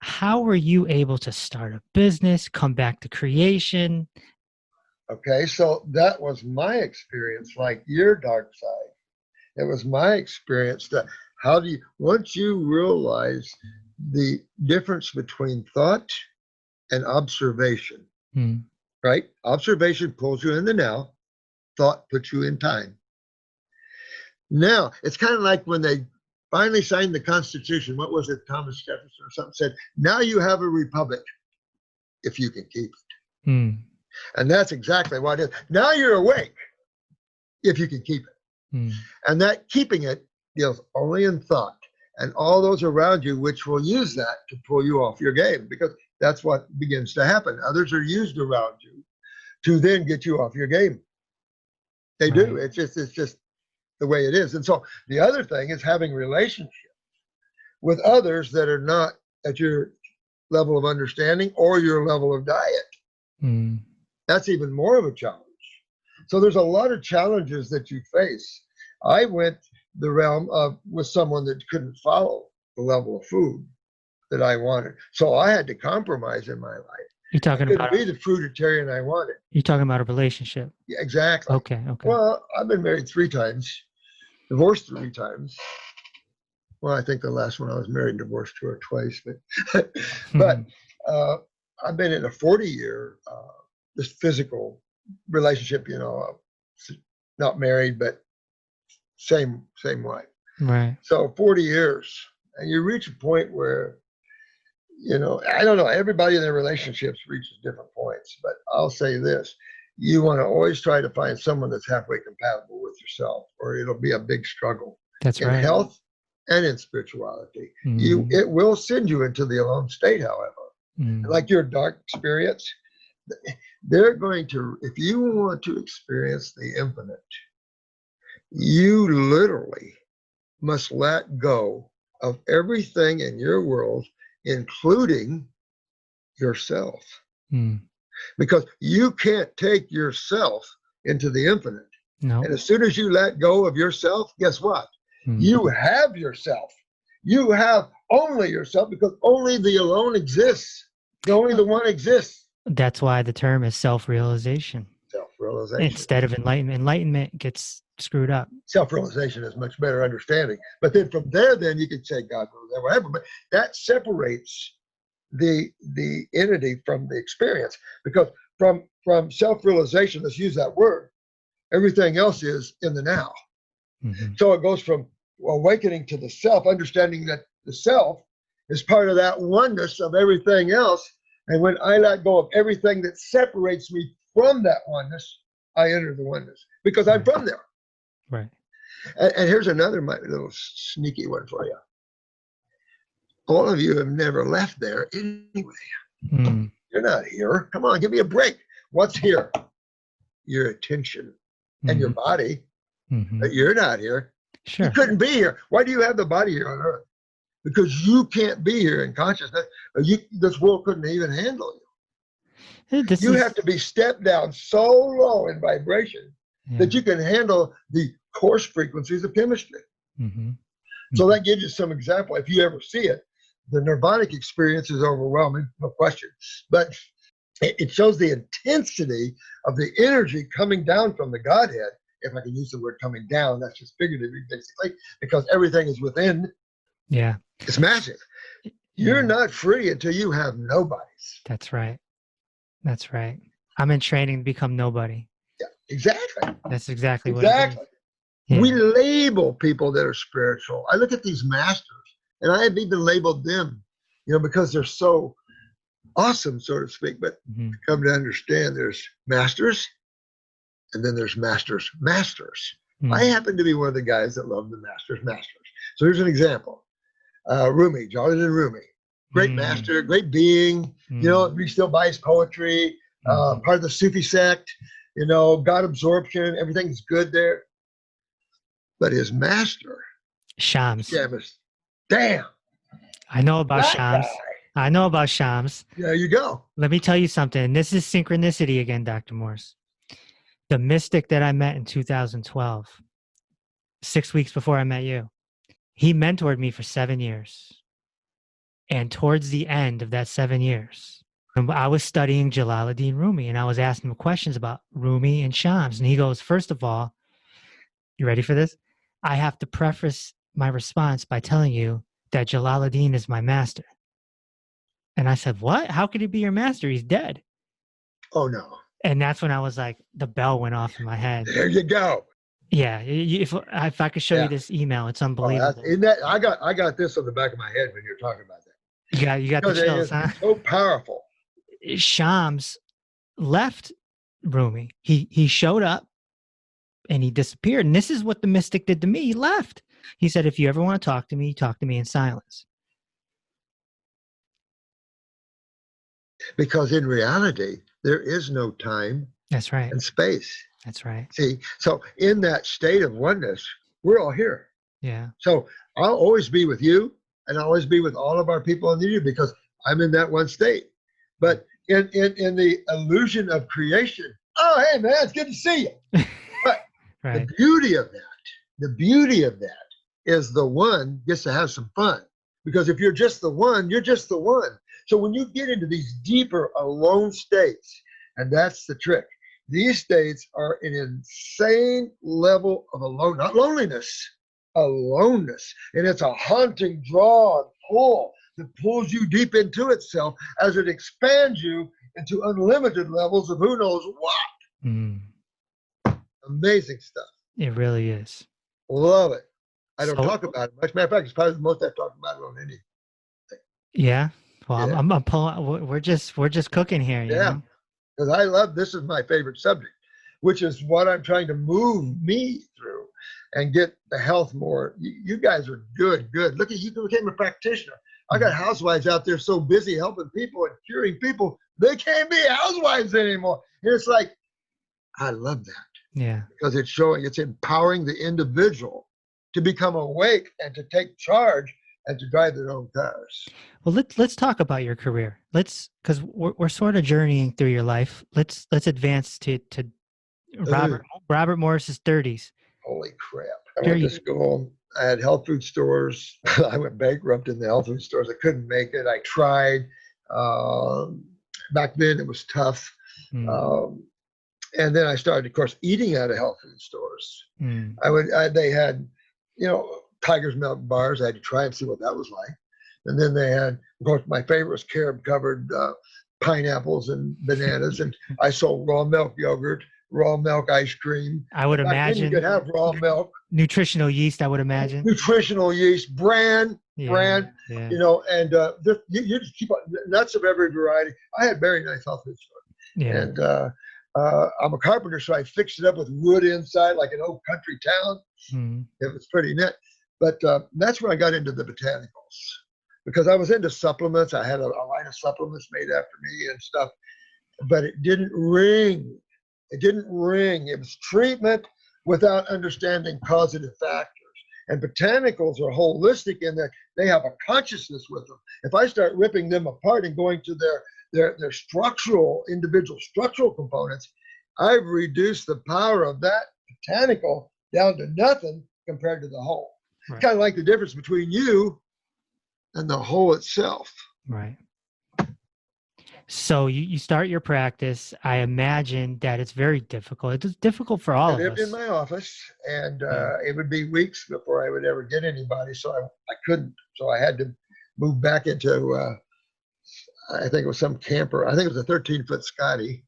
how were you able to start a business, come back to creation? Okay, so that was my experience, like your dark side. It was my experience that once you realize the difference between thought and observation, right? Observation pulls you in the now, thought puts you in time. Now, it's kind of like when they finally signed the Constitution. What was it? Thomas Jefferson or something said, now you have a republic if you can keep it. And that's exactly what it is. Now you're awake if you can keep it. And that keeping it deals only in thought and all those around you, which will use that to pull you off your game, because that's what begins to happen. Others are used around you to then get you off your game. They do. It's just the way it is. And so the other thing is having relationships with others that are not at your level of understanding or your level of diet. That's even more of a challenge. So there's a lot of challenges that you face. I went the realm of with someone that couldn't follow the level of food that I wanted. So I had to compromise in my life. You're talking about be the fruitarian I wanted. You're talking about a relationship. Yeah, exactly. Okay. Well, I've been married 3 times, divorced 3 times. Well, I think the last one I was married and divorced 2 or twice, but I've been in a 40-year this physical relationship, you know, not married, but same wife. Right. So 40 years, and you reach a point where, you know, I don't know, everybody in their relationships reaches different points, but I'll say this: you want to always try to find someone that's halfway compatible with yourself, or it'll be a big struggle. That's right. In health and in spirituality. It will send you into the alone state, however. Like your dark experience, they're going to, if you want to experience the infinite, you literally must let go of everything in your world, including yourself. Because you can't take yourself into the infinite. No. And as soon as you let go of yourself, guess what? You have yourself. You have only yourself, because only the alone exists. Only the one exists. That's why the term is self-realization. Self-realization. Instead of enlightenment. Enlightenment gets screwed up. Self-realization is much better understanding. But then from there, then you can say God knows that, whatever. But that separates the entity from the experience. Because from self-realization, let's use that word, everything else is in the now. So it goes from awakening to the self, understanding that the self is part of that oneness of everything else. And when I let go of everything that separates me from that oneness, I enter the oneness, because I'm from there. Right. And here's another little sneaky one for you. All of you have never left there anyway. You're not here. Come on, give me a break. What's here? Your attention and your body. But you're not here. Sure. You couldn't be here. Why do you have the body here on earth? Because you can't be here in consciousness. This world couldn't even handle you. You have to be stepped down so low in vibration that you can handle the coarse frequencies of chemistry. So that gives you some example. If you ever see it, the nirvanic experience is overwhelming, no question. But it shows the intensity of the energy coming down from the Godhead if I can use the word coming down, that's just figuratively, basically, because everything is within. Yeah. It's massive. You're not free until you have nobodies. That's right. That's right. I'm in training to become nobody. Yeah, exactly. That's exactly what it is. Yeah. We label people that are spiritual. I look at these masters, and I have even labeled them, because they're so awesome, so to speak. But come to understand, there's masters, and then there's masters. I happen to be one of the guys that love the masters. So here's an example. Rumi, Jonathan Rumi, great master, great being. He still buys poetry. Part of the Sufi sect. God absorption. Everything's good there. But his master, Shams. Damn. I know about Shams. I know about Shams. There you go. Let me tell you something. This is synchronicity again, Dr. Morse. The mystic that I met in 2012, 6 weeks before I met you, he mentored me for 7 years. And towards the end of that 7 years, I was studying Jalaluddin Rumi, and I was asking him questions about Rumi and Shams. And he goes, first of all, you ready for this? I have to preface my response by telling you that Jalaluddin is my master. And I said, what? How could he be your master? He's dead. Oh, no. And that's when I was like, the bell went off in my head. There you go. Yeah. If I could show you this email, it's unbelievable. I got this on the back of my head when you're talking about that. You got the chills, huh? So powerful. Shams left Rumi. He showed up and he disappeared. And this is what the mystic did to me. He left. He said, if you ever want to talk to me in silence. Because in reality, there is no time. That's right. And space. That's right. See, so in that state of oneness, we're all here. Yeah. So I'll always be with you, and I'll always be with all of our people in the universe because I'm in that one state. But in the illusion of creation, oh, hey, man, it's good to see you. But right. the beauty of that is the one gets to have some fun. Because if you're just the one, you're just the one. So when you get into these deeper alone states, and that's the trick, these states are an insane level of alone, not loneliness, aloneness. And it's a haunting draw and pull that pulls you deep into itself as it expands you into unlimited levels of who knows what. Amazing stuff. It really is. Love it. I don't talk about it much. Matter of fact, it's probably the most I've talked about it on anything. Yeah. Well, yeah. I'm pulling. We're just cooking here. You know? Because this is my favorite subject, which is what I'm trying to move me through and get the health more. You guys are good. Look at you became a practitioner. I got housewives out there so busy helping people and curing people, they can't be housewives anymore. And it's like, I love that. Yeah. Because it's empowering the individual to become awake and to take charge and to drive their own cars. Well, let's talk about your career. Because we're sort of journeying through your life. Let's advance to Robert Morris's 30s. Holy crap! I went to school. I had health food stores. I went bankrupt in the health food stores. I couldn't make it. I tried. Back then, it was tough. And then I started, of course, eating out of health food stores. They had, Tiger's Milk bars. I had to try and see what that was like. And then they had, of course, my favorite was carob-covered pineapples and bananas. And I sold raw milk yogurt, raw milk ice cream. I would imagine you could have raw milk. Nutritional yeast, I would imagine. Nutritional yeast, brand, and you just keep on nuts of every variety. I had very nice health food store. Yeah. And I'm a carpenter, so I fixed it up with wood inside, like an old country town. It was pretty neat. But that's when I got into the botanicals because I was into supplements. I had a line of supplements made after me and stuff, but it didn't ring. It was treatment without understanding causative factors. And botanicals are holistic in that they have a consciousness with them. If I start ripping them apart and going to their individual structural components, I've reduced the power of that botanical down to nothing compared to the whole. Right. Kind of like the difference between you and the whole itself. Right. So you start your practice. I imagine that it's very difficult. It's difficult for all I of lived in us. my office, and Yeah. it would be weeks before I would ever get anybody. So I couldn't. So I had to move back into, I think it was some camper. I think it was a 13-foot Scotty.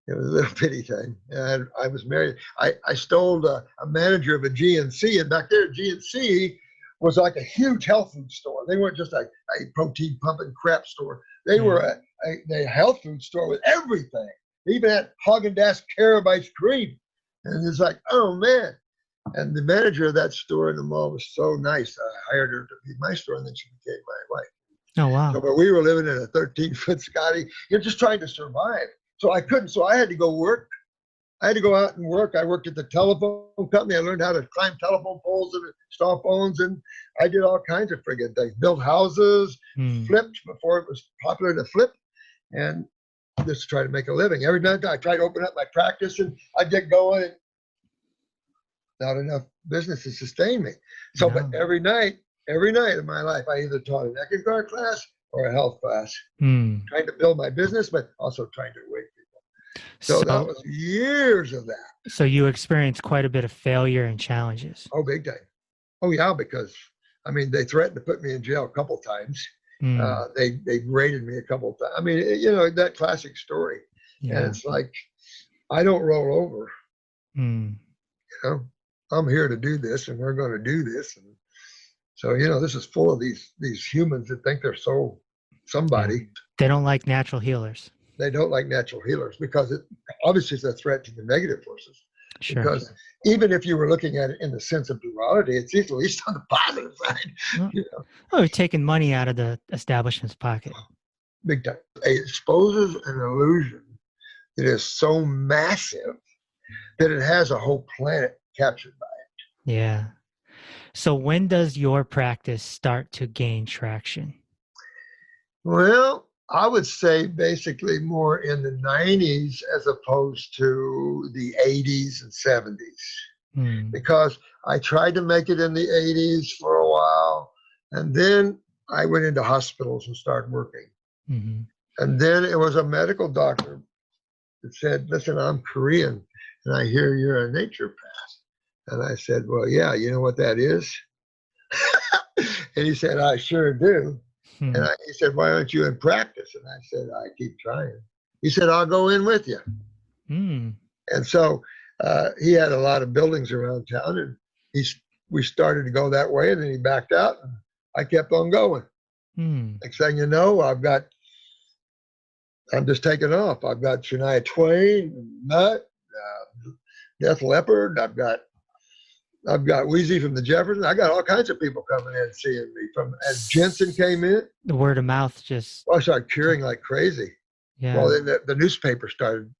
It was a little bitty thing. And I was married. I stole a manager of a GNC, and back there, GNC was like a huge health food store. They weren't just a protein pumping crap store. They were a health food store with everything. They even had Haagen-Dazs carob ice cream. And it's like, oh man. And the manager of that store in the mall was so nice. I hired her to be my store, and then she became my wife. Oh, wow. So, but we were living in a 13-foot Scotty. You're just trying to survive. So I couldn't. So I had to go work. I had to go out and work. I worked at the telephone company. I learned how to climb telephone poles and install phones, and I did all kinds of friggin' things. Built houses, flipped before it was popular to flip, and just to try to make a living. Every night I tried to open up my practice, and I'd get going, and not enough business to sustain me. So, but every night of my life, I either taught an Eckankar class or a health class, trying to build my business, but also trying to wake people. So that was years of that. So you experienced quite a bit of failure and challenges. Oh, big time. Oh, yeah, because, I mean, they threatened to put me in jail a couple times. They raided me a couple times. I mean, you know, that classic story. Yeah. And it's like, I don't roll over. You know, I'm here to do this, and we're going to do this. And so, you know, this is full of these humans that think they're so somebody. Yeah. They don't like natural healers. They don't like natural healers because it obviously is a threat to the negative forces. Sure. Because even if you were looking at it in the sense of duality, it's at least on the positive side. Well, you know? Oh, you're taking money out of the establishment's pocket. Big time. It exposes an illusion that is so massive that it has a whole planet captured by it. Yeah. So when does your practice start to gain traction? Well, I would say basically more in the 90s as opposed to the 80s and 70s. Because I tried to make it in the 80s for a while, and then I went into hospitals and started working. And then it was a medical doctor that said, listen, I'm Korean, and I hear you're a naturopath. And I said, well, yeah, you know what that is? And he said, I sure do. And he said, why aren't you in practice? And I said, I keep trying. He said, I'll go in with you. And so he had a lot of buildings around town, and we started to go that way, and then he backed out, and I kept on going. Next thing you know, I'm just taking off. I've got Shania Twain, Nut, Def Leppard. I've got Wheezy from the Jeffersons. I got all kinds of people coming in and seeing me. As Jensen came in, the word of mouth just. I started curing like crazy. Yeah. Well, then the newspaper started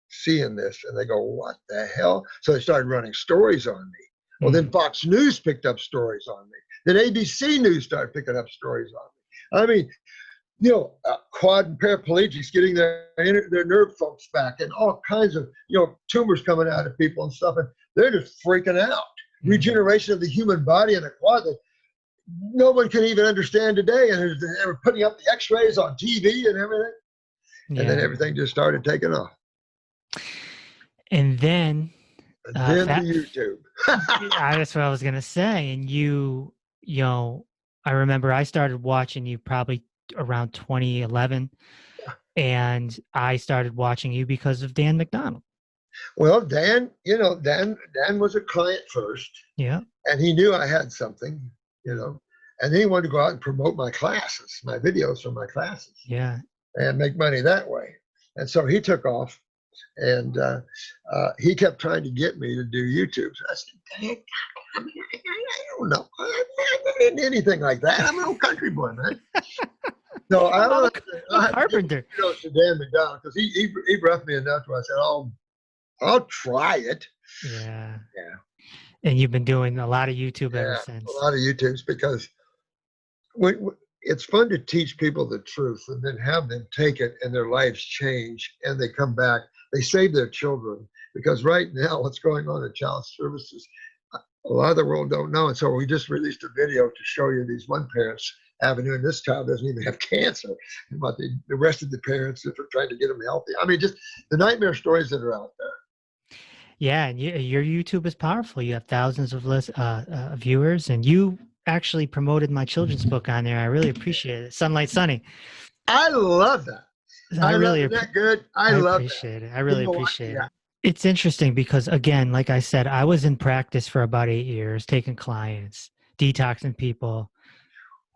seeing this, and they go, "What the hell?" So they started running stories on me. Well, then Fox News picked up stories on me. Then ABC News started picking up stories on me. I mean, you know, quad and paraplegics getting their nerve folks back, and all kinds of, you know, tumors coming out of people and stuff, and they're just freaking out. Regeneration of the human body in a quad that no one can even understand today, and they were putting up the X-rays on TV and everything, and then everything just started taking off. And then to YouTube. That's what I was gonna say. And you know, I remember I started watching you probably around 2011, and I started watching you because of Dan McDonald. Well, Dan, you know, Dan was a client first. Yeah. And he knew I had something, you know, and then he wanted to go out and promote my classes, my videos from my classes. Yeah. And make money that way. And so he took off, and he kept trying to get me to do YouTube. So I said, Dan, I don't know. I'm not anything like that. I'm an old country boy, man. No, I'm a carpenter. To Dan McDonald, because he roughed me enough where I said, I'll try it. Yeah. And you've been doing a lot of YouTube ever since. A lot of YouTubes, because it's fun to teach people the truth and then have them take it and their lives change, and they come back. They save their children, because right now what's going on in child services, a lot of the world don't know. And so we just released a video to show you these one parents avenue, and this child doesn't even have cancer, and what the rest of the parents that are trying to get them healthy. I mean, just the nightmare stories that are out there. Yeah, and your YouTube is powerful. You have thousands of viewers, and you actually promoted my children's book on there. I really appreciate it. Sunlight Sunny. I love that. I really isn't that good? I love appreciate that. it. I really You know what? appreciate Yeah. it. It's interesting because, again, like I said, I was in practice for about 8 years, taking clients, detoxing people.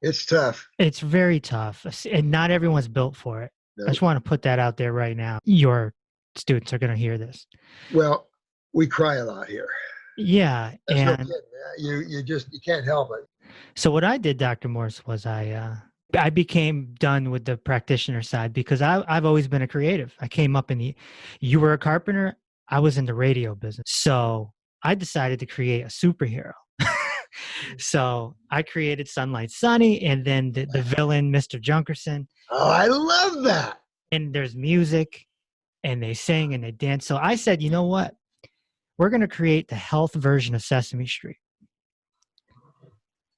It's tough. It's very tough, and not everyone's built for it. No. I just want to put that out there right now. Your students are going to hear this. Well, we cry a lot here. Yeah, That's and no kidding. You can't help it. So what I did, Dr. Morse, was I became done with the practitioner side because I've always been a creative. I came up you were a carpenter, I was in the radio business. So I decided to create a superhero. So I created Sunlight Sunny, and then the villain, Mr. Junkerson. Oh, I love that. And there's music, and they sing and they dance. So I said, you know what? We're going to create the health version of Sesame Street.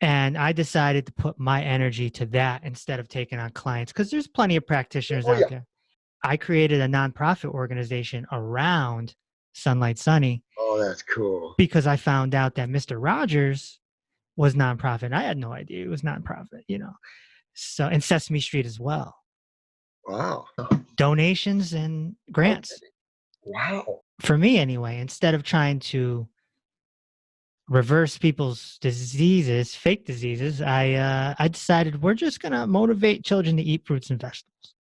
And I decided to put my energy to that instead of taking on clients, because there's plenty of practitioners out there. I created a nonprofit organization around Sunlight Sunny. Oh, that's cool. Because I found out that Mr. Rogers was nonprofit. I had no idea it was nonprofit, So, and Sesame Street as well. Wow. Donations and grants. Wow. For me, anyway, instead of trying to reverse people's diseases, fake diseases, I decided we're just going to motivate children to eat fruits and vegetables.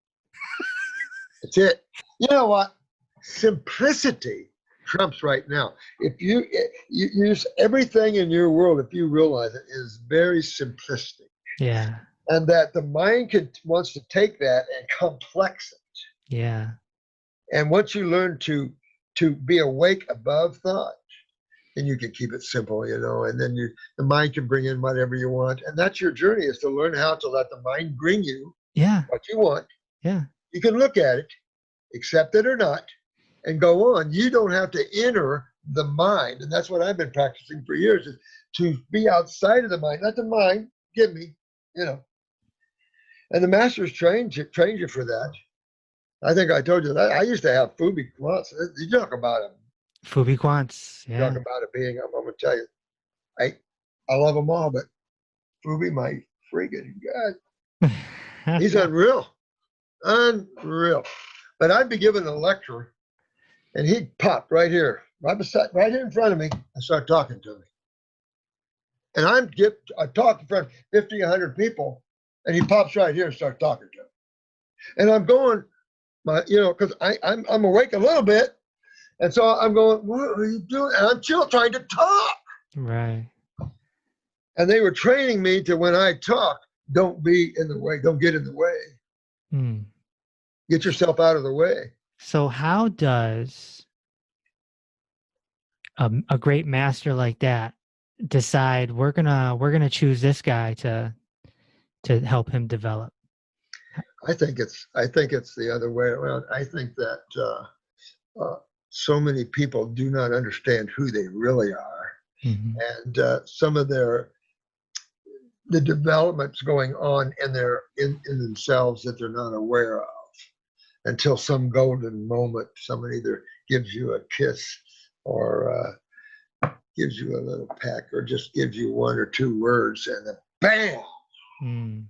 That's it. You know what? Simplicity trumps right now. If you use everything in your world, if you realize it, is very simplistic. Yeah. And that the mind wants to take that and complex it. Yeah. And once you learn to be awake above thought, then you can keep it simple, and then the mind can bring in whatever you want. And that's your journey, is to learn how to let the mind bring you what you want. Yeah. You can look at it, accept it or not, and go on. You don't have to enter the mind. And that's what I've been practicing for years, is to be outside of the mind. Let the mind give me, And the masters trained you for that. I think I told you that. I used to have Fubi Quants. You talk about it. Fubi Quants. Yeah. Talk about it being, I'm going to tell you, I love them all, but Fubi, my freaking God. He's unreal. Unreal. But I'd be giving a lecture, and he'd pop right here, right here in front of me, and start talking to me. And I talk in front of 50, 100 people, and he pops right here and starts talking to me. And I'm going, because I'm awake a little bit, and so I'm going, what are you doing? And I'm still trying to talk. Right. And they were training me to, when I talk, don't be in the way, don't get in the way. Get yourself out of the way. So how does a great master like that decide we're gonna choose this guy to help him develop? I think it's the other way around. I think that so many people do not understand who they really are, and some of the developments going on in themselves that they're not aware of, until some golden moment, someone either gives you a kiss or gives you a little peck or just gives you one or two words, and then bam.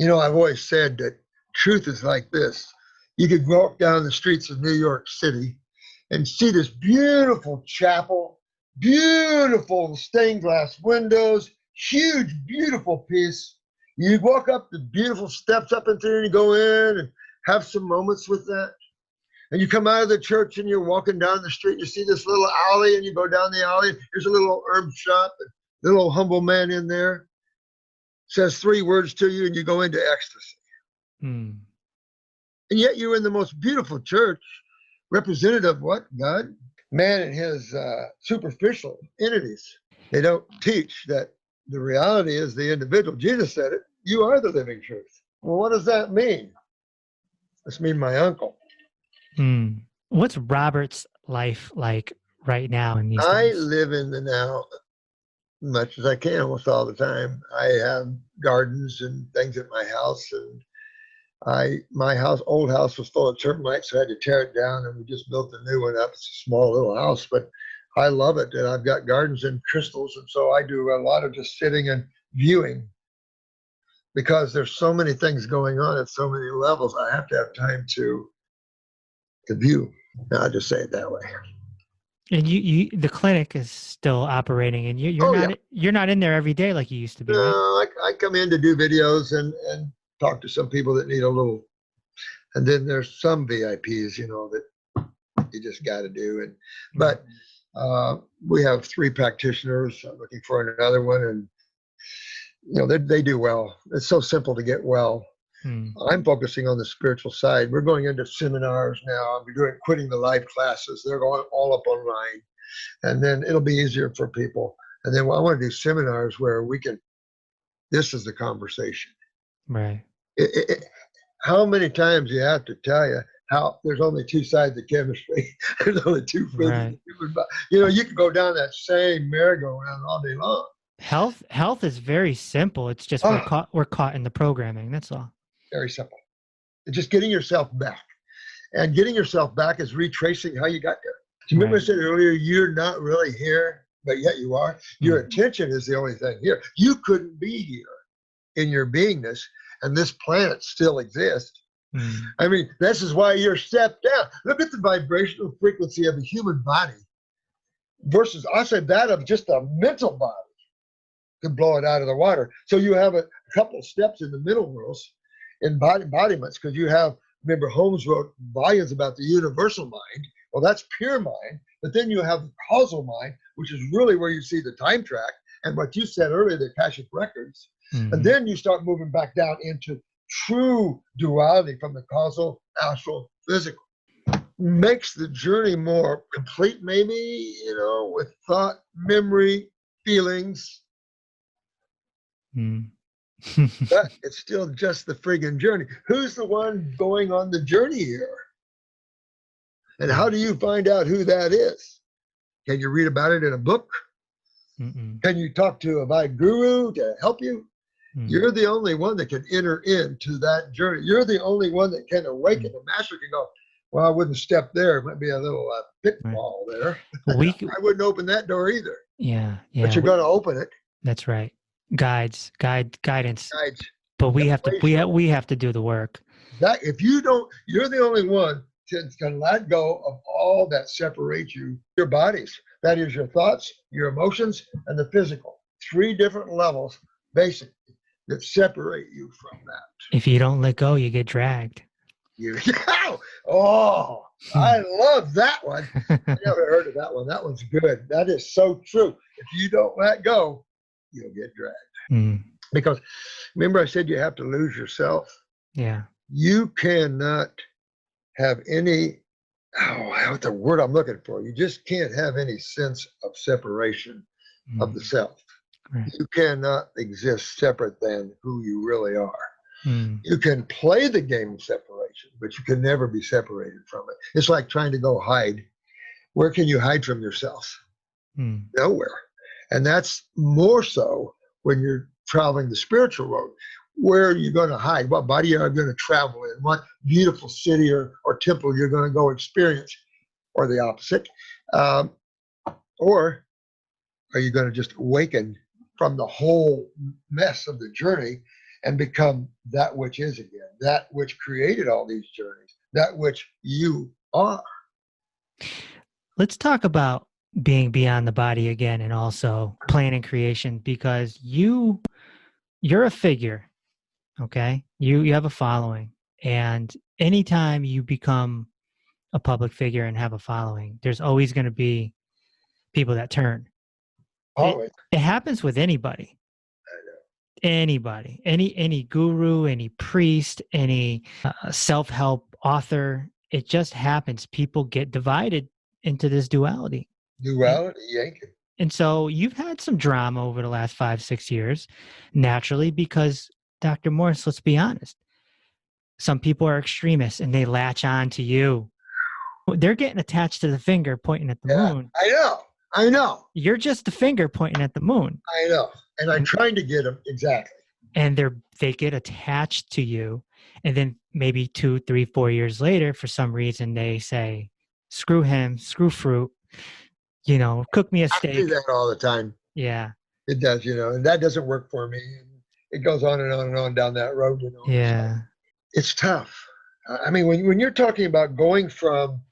I've always said that truth is like this. You could walk down the streets of New York City and see this beautiful chapel, beautiful stained glass windows, huge, beautiful piece. You walk up the beautiful steps up into there and you go in and have some moments with that. And you come out of the church and you're walking down the street, and you see this little alley, and you go down the alley, and there's a little herb shop, and a little humble man in there says 3 words to you, and you go into ecstasy. And yet you're in the most beautiful church, representative of what? God? Man and his superficial entities. They don't teach that the reality is the individual. Jesus said it. You are the living truth. Well, what does that mean? This means my uncle. What's Robert's life like right now in these I days? live in the now. much as I can, almost all the time. I have gardens and things at my house, and old house was full of termites, so I had to tear it down, and we just built a new one up. It's a small little house, but I love it, and I've got gardens and crystals, and so I do a lot of just sitting and viewing, because there's so many things going on at so many levels. I have to have time to view. I'll just say it that way. And the clinic is still operating, and you're not in there every day like you used to be, No, right? I come in to do videos and talk to some people that need a little, and then there's some VIPs, that you just got to do. But we have 3 practitioners. I'm looking for another one, and they do well. It's so simple to get well. I'm focusing on the spiritual side. We're going into seminars now. I'll be doing quitting the life classes. They're going all up online, and then it'll be easier for people. And then I want to do seminars where this is the conversation. Right. How many times you have to tell you how there's only 2 sides of chemistry. There's only 2 physics. Right. You can go down that same merry-go-round all day long. Health is very simple. It's just we're caught in the programming. That's all. Very simple. It's just getting yourself back. And getting yourself back is retracing how you got there. Do you remember I said earlier, you're not really here, but yet you are? Your attention is the only thing here. You couldn't be here in your beingness, and this planet still exists. I mean, this is why you're stepped down. Look at the vibrational frequency of a human body versus, I said that of just a mental body. Could blow it out of the water. So you have a couple of steps in the middle worlds embodiments, because you have, remember Holmes wrote volumes about the universal mind. Well, that's pure mind. But then you have the causal mind, which is really where you see the time track and what you said earlier, the Akashic records. And then you start moving back down into true duality from the causal, astral, physical. Makes the journey more complete, maybe, with thought, memory, feelings. But it's still just the friggin' journey. Who's the one going on the journey here? And how do you find out who that is? Can you read about it in a book? Can you talk to a Vai guru to help you? You're the only one that can enter into that journey. You're the only one that can awaken. The master can go, well, I wouldn't step there. It might be a little pitfall there. I wouldn't open that door either. Yeah. But you're going to open it. That's right. Guidance. Guides. But we have to do the work. That if you don't, you're the only one can let go of all that separates you, your bodies. That is your thoughts, your emotions, and the physical. 3 different levels, basically, that separate you from that. If you don't let go, you get dragged. Oh, I love that one. I never heard of that one. That one's good. That is so true. If you don't let go, you'll get dragged. Because remember I said you have to lose yourself? Yeah. You cannot have any, what's the word I'm looking for? You just can't have any sense of separation of the self. Right. You cannot exist separate than who you really are. You can play the game of separation, but you can never be separated from it. It's like trying to go hide. Where can you hide from yourself? Nowhere. And that's more so when you're traveling the spiritual road. Where are you going to hide? What body are you going to travel in? What beautiful city or temple you're going to go experience? Or the opposite. Or are you going to just awaken from the whole mess of the journey and become that which is again, that which created all these journeys, that which you are? Let's talk about being beyond the body again, and also plan and creation, because you're a figure, okay? You have a following, and anytime you become a public figure and have a following, there's always going to be people that turn. Always. It happens with anybody. Anybody, any guru, any priest, any self-help author. It just happens. People get divided into this duality. Yankee. And so you've had some drama over the last 5-6 years, naturally, because Dr. Morse, let's be honest, some people are extremists and they latch on to you. They're getting attached to the finger pointing at the moon. I know. I know. You're just the finger pointing at the moon. I know. And I'm trying to get them. Exactly. And they get attached to you. And then maybe 2, 3, 4 years later, for some reason, they say, screw him, screw fruit, cook me a steak. I do that all the time. Yeah. It does, and that doesn't work for me. It goes on and on and on down that road, Yeah. It's tough. I mean, when you're talking about going from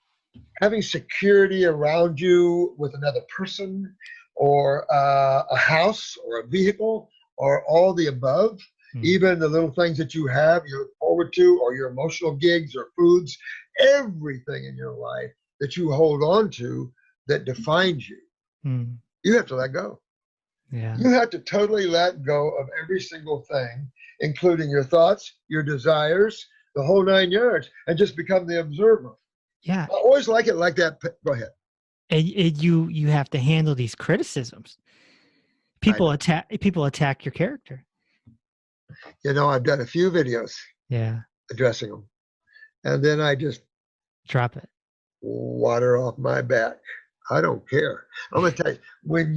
having security around you with another person or a house or a vehicle or all the above, even the little things that you have, you look forward to, or your emotional gigs or foods, everything in your life that you hold on to that defines you, you have to let go. Yeah. You have to totally let go of every single thing, including your thoughts, your desires, the whole 9 yards, and just become the observer. Yeah. I always like it like that. Go ahead. And you have to handle these criticisms. People attack your character. I've done a few videos. Yeah. Addressing them, and then I just drop it. Water off my back. I don't care. I'm gonna tell you, when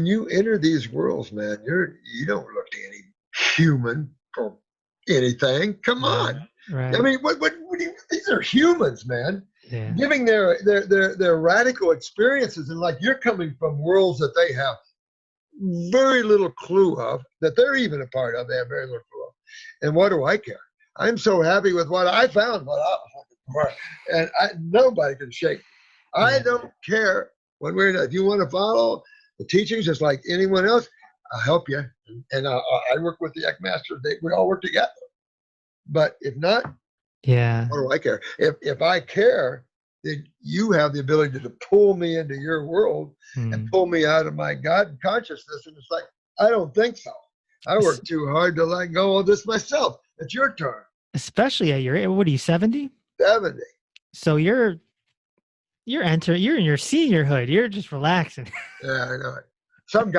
you enter these worlds, man, you don't look to any human for anything. Come on. Right. I mean, what do you, these are humans, man. Yeah. Giving their radical experiences, and like you're coming from worlds that they have very little clue of, that they're even a part of. They have very little clue of. And what do I care? I'm so happy with what I found, what I was looking for, and nobody can shake me. I don't care when we're in. If you want to follow the teachings, just like anyone else, I'll help you. And I work with the Eck Masters. We all work together. But if not, what do I care? If I care, then you have the ability to pull me into your world and pull me out of my God consciousness. And it's like, I don't think so. I work too hard to let go of this myself. It's your turn. Especially at your, what are you, 70? 70. So you're in your seniorhood. You're just relaxing. Yeah, I know it. Some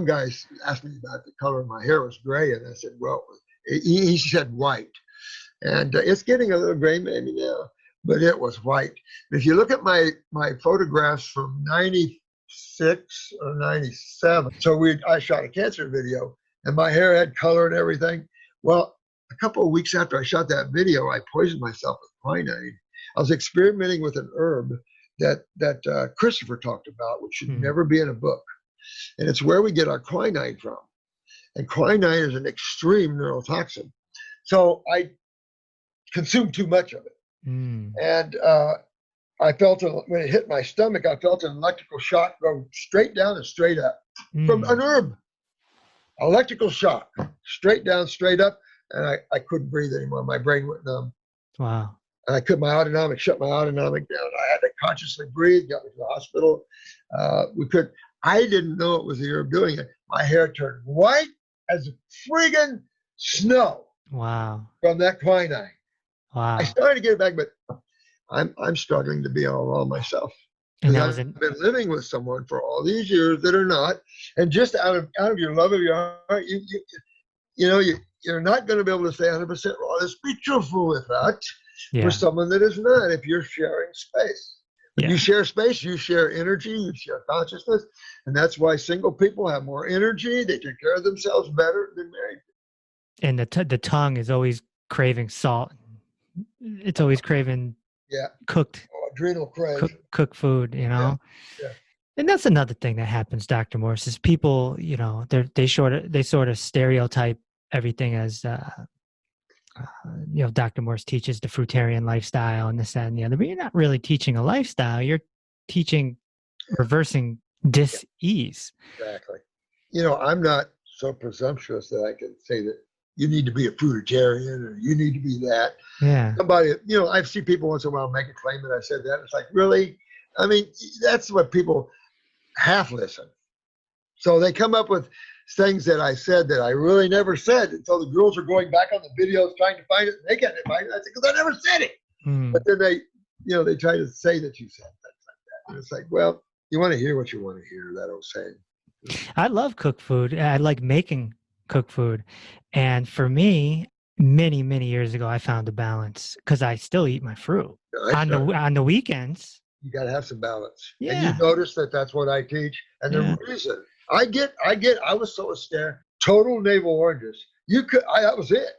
guys asked me about the color of my hair was gray. And I said, well, he said white. And it's getting a little gray maybe now, but it was white. If you look at my photographs from 96 or 97, so I shot a cancer video and my hair had color and everything. Well, a couple of weeks after I shot that video, I poisoned myself with quinine. I was experimenting with an herb that Christopher talked about, which should never be in a book. And it's where we get our quinine from. And quinine is an extreme neurotoxin. So I consumed too much of it. And I felt when it hit my stomach, I felt an electrical shock go straight down and straight up from an herb. Electrical shock, straight down, straight up. And I couldn't breathe anymore. My brain went numb. Wow. And I shut my autonomic down. I had to consciously breathe, got me to the hospital. I didn't know it was the herb doing it. My hair turned white as friggin' snow. Wow. From that quinine. Wow. I started to get it back, but I'm struggling to be all myself. And I've been living with someone for all these years that are not, and just out of your love of your heart, you're not going to be able to say 100% raw. Let's be truthful with that for someone that is not. If you're sharing space, when you share space, you share energy, you share consciousness, and that's why single people have more energy. They take care of themselves better than married people. And the tongue is always craving salt. It's always craving cooked adrenal crave. Cooked food, Yeah. And that's another thing that happens, Dr. Morse, is people, they sort of stereotype everything as Dr. Morse teaches the fruitarian lifestyle and this, that, and the other, but you're not really teaching a lifestyle. You're teaching reversing dis-ease. Exactly. I'm not so presumptuous that I can say that you need to be a fruitarian or you need to be that. Yeah. Somebody, I see people once in a while make a claim that I said that. It's like, really? I mean, that's what people half listen. So they come up with things that I said that I really never said. And so the girls are going back on the videos trying to find it. And they can't find it. I said, because I never said it. But then they try to say that you said things like that. And it's like, well, you want to hear what you want to hear, that old saying. I love cooked food. I like making cooked food. And for me, many, many years ago, I found a balance because I still eat my fruit. On the weekends. You got to have some balance. Yeah. And you notice that that's what I teach. And the reason I was so scared, total navel oranges. That was it.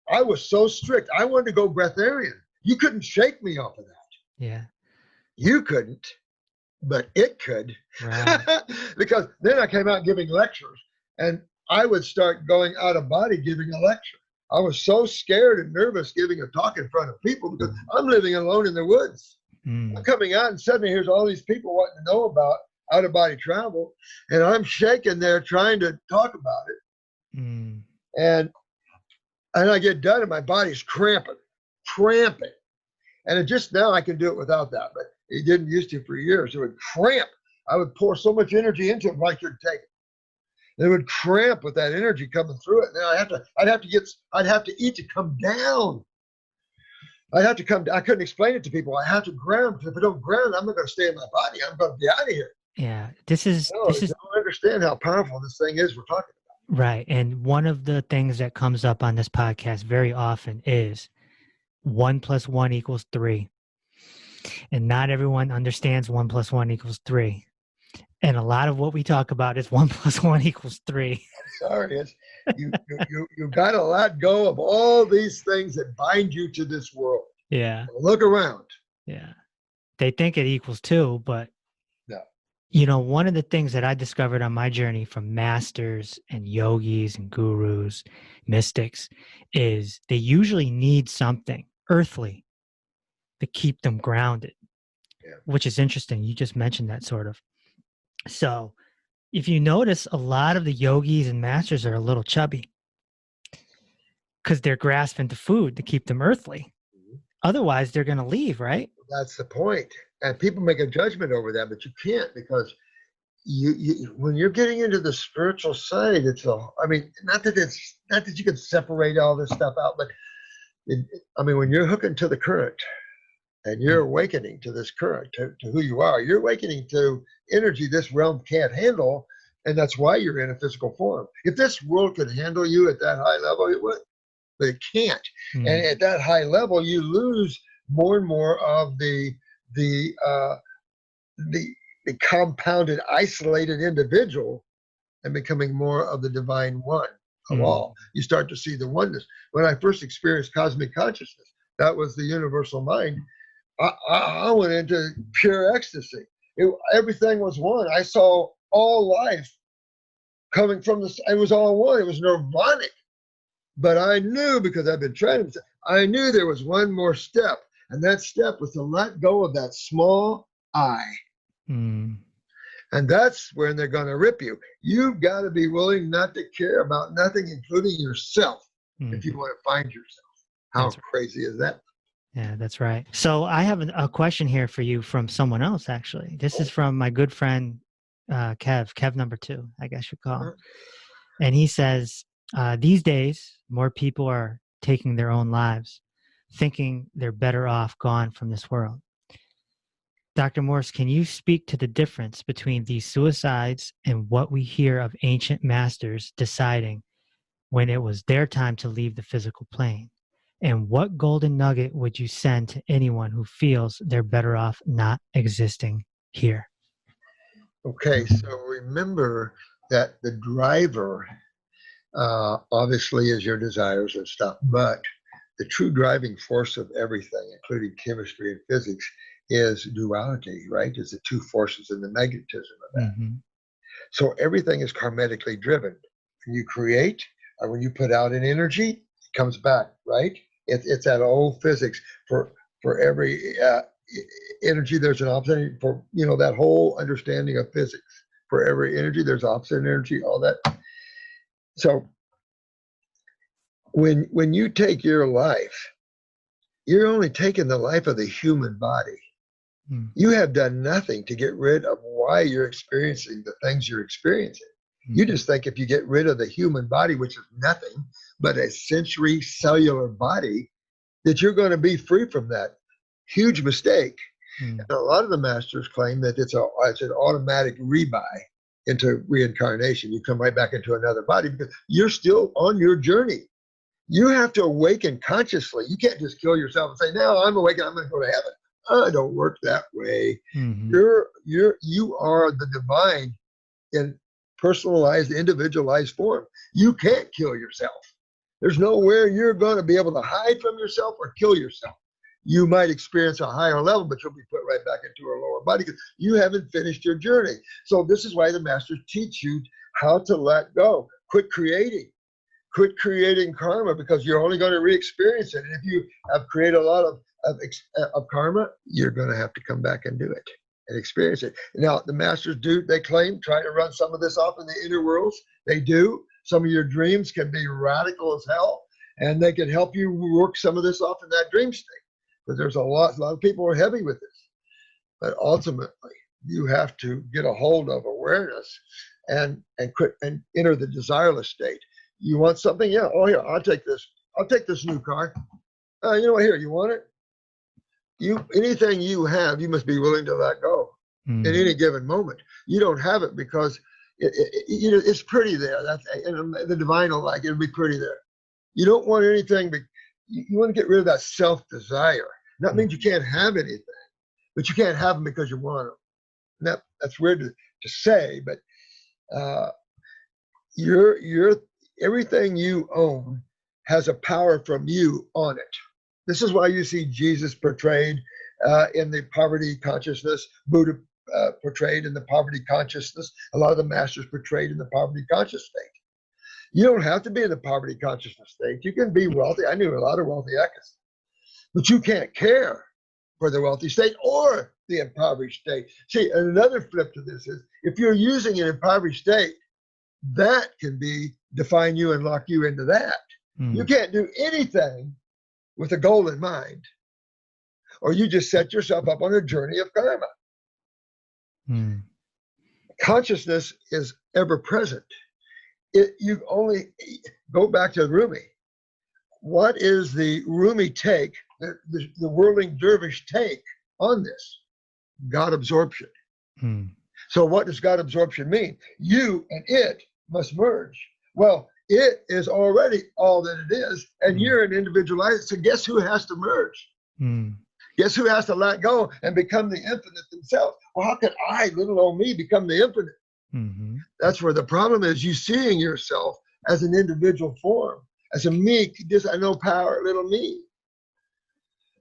I was so strict. I wanted to go breatharian. You couldn't shake me off of that. Yeah. You couldn't, but it could. Right. Because then I came out giving lectures, and I would start going out of body giving a lecture. I was so scared and nervous giving a talk in front of people because I'm living alone in the woods. I'm coming out, and suddenly here's all these people wanting to know about out of body travel, and I'm shaking there trying to talk about it. And I get done, and my body's cramping. And just now I can do it without that, but it didn't used to for years. It would cramp. I would pour so much energy into it like you'd take it. It would cramp with that energy coming through it. Then I'd have to eat to come down. I couldn't explain it to people. I have to ground, because if I don't ground, I'm not going to stay in my body. I'm going to be out of here. Yeah. This is. I don't understand how powerful this thing is we're talking about. Right. And one of the things that comes up on this podcast very often is 1 + 1 = 3. And not everyone understands 1 + 1 = 3. And a lot of what we talk about is 1 + 1 = 3. Sorry, you got to let go of all these things that bind you to this world. Yeah. Look around. Yeah. They think it equals 2, but no. You know, one of the things that I discovered on my journey from masters and yogis and gurus, mystics, is they usually need something earthly to keep them grounded, which is interesting. You just mentioned that sort of. So if you notice, a lot of the yogis and masters are a little chubby because they're grasping to food to keep them earthly. Otherwise, they're going to leave, right? That's the point. And people make a judgment over that, but you can't, because you when you're getting into the spiritual side, not that you can separate all this stuff out, but when you're hooking to the current and you're awakening to this current, to who you are, you're awakening to energy this realm can't handle, and that's why you're in a physical form. If this world could handle you at that high level, it would, but it can't. And at that high level, you lose more and more of the compounded, isolated individual, and becoming more of the divine one of all. You start to see the oneness. When I first experienced cosmic consciousness, that was the universal mind. I went into pure ecstasy. Everything was one. I saw all life coming from this. It was all one. It was nirvanic. But I knew, because I've been training, I knew there was one more step. And that step was to let go of that small I. And that's when they're going to rip you. You've got to be willing not to care about nothing, including yourself, if you want to find yourself. How crazy is that? Yeah, that's right. So I have a question here for you from someone else, actually. This is from my good friend, Kev number 2, I guess you call him. And he says, these days, more people are taking their own lives, thinking they're better off gone from this world. Dr. Morse, can you speak to the difference between these suicides and what we hear of ancient masters deciding when it was their time to leave the physical plane? And what golden nugget would you send to anyone who feels they're better off not existing here? Okay, so remember that the driver obviously is your desires and stuff, but the true driving force of everything, including chemistry and physics, is duality, right? Is the two forces in the magnetism of that. So everything is karmically driven. When you create, or when you put out an energy, it comes back, right? It's that old physics. For every energy, there's an opposite. For that whole understanding of physics. For every energy, there's opposite energy. All that. So when you take your life, you're only taking the life of the human body. You have done nothing to get rid of why you're experiencing the things you're experiencing. You just think if you get rid of the human body, which is nothing but a sensory cellular body, that you're going to be free from that. Huge mistake. And a lot of the masters claim that it's an automatic rebuy into reincarnation. You come right back into another body because you're still on your journey. You have to awaken consciously. You can't just kill yourself and say, now I'm awakened, I'm going to go to heaven. It don't work that way. Mm-hmm. You are the divine in personalized, individualized form. You can't kill yourself. There's nowhere you're going to be able to hide from yourself or kill yourself. You might experience a higher level, but you'll be put right back into a lower body because you haven't finished your journey. So this is why the masters teach you how to let go. Quit creating karma, because you're only going to re-experience it. And if you have created a lot of karma, you're going to have to come back and do it and experience it. Now, the masters they claim, try to run some of this off in the inner worlds. They do. Some of your dreams can be radical as hell, and they can help you work some of this off in that dream state. But there's a lot of people are heavy with this. But ultimately, you have to get a hold of awareness and quit and enter the desireless state. You want something? Yeah. Oh, here, I'll take this. I'll take this new car. You know what? Here, you want it? Anything you have, you must be willing to let go at any given moment. You don't have it because it's pretty there. And the divine will like it. It'll be pretty there. You don't want anything, but you want to get rid of that self-desire. That means you can't have anything, but you can't have them because you want them. And that's weird to say, but everything you own has a power from you on it. This is why you see Jesus portrayed in the poverty consciousness, Buddha portrayed in the poverty consciousness, a lot of the masters portrayed in the poverty conscious state. You don't have to be in the poverty consciousness state. You can be wealthy. I knew a lot of wealthy actors, but you can't care for the wealthy state or the impoverished state. See, another flip to this is if you're using an impoverished state, that can define you and lock you into that. You can't do anything with a goal in mind, or you just set yourself up on a journey of karma. Consciousness is ever present. You only go back to Rumi. What is the Rumi take, the whirling dervish take on this? God absorption. So what does God absorption mean? You and it must merge. Well, it is already all that it is, and you're an individualized. So guess who has to merge? Guess who has to let go and become the infinite themselves? Well, how could I, little old me, become the infinite? That's where the problem is. You seeing yourself as an individual form, as a meek, just I know power, little me.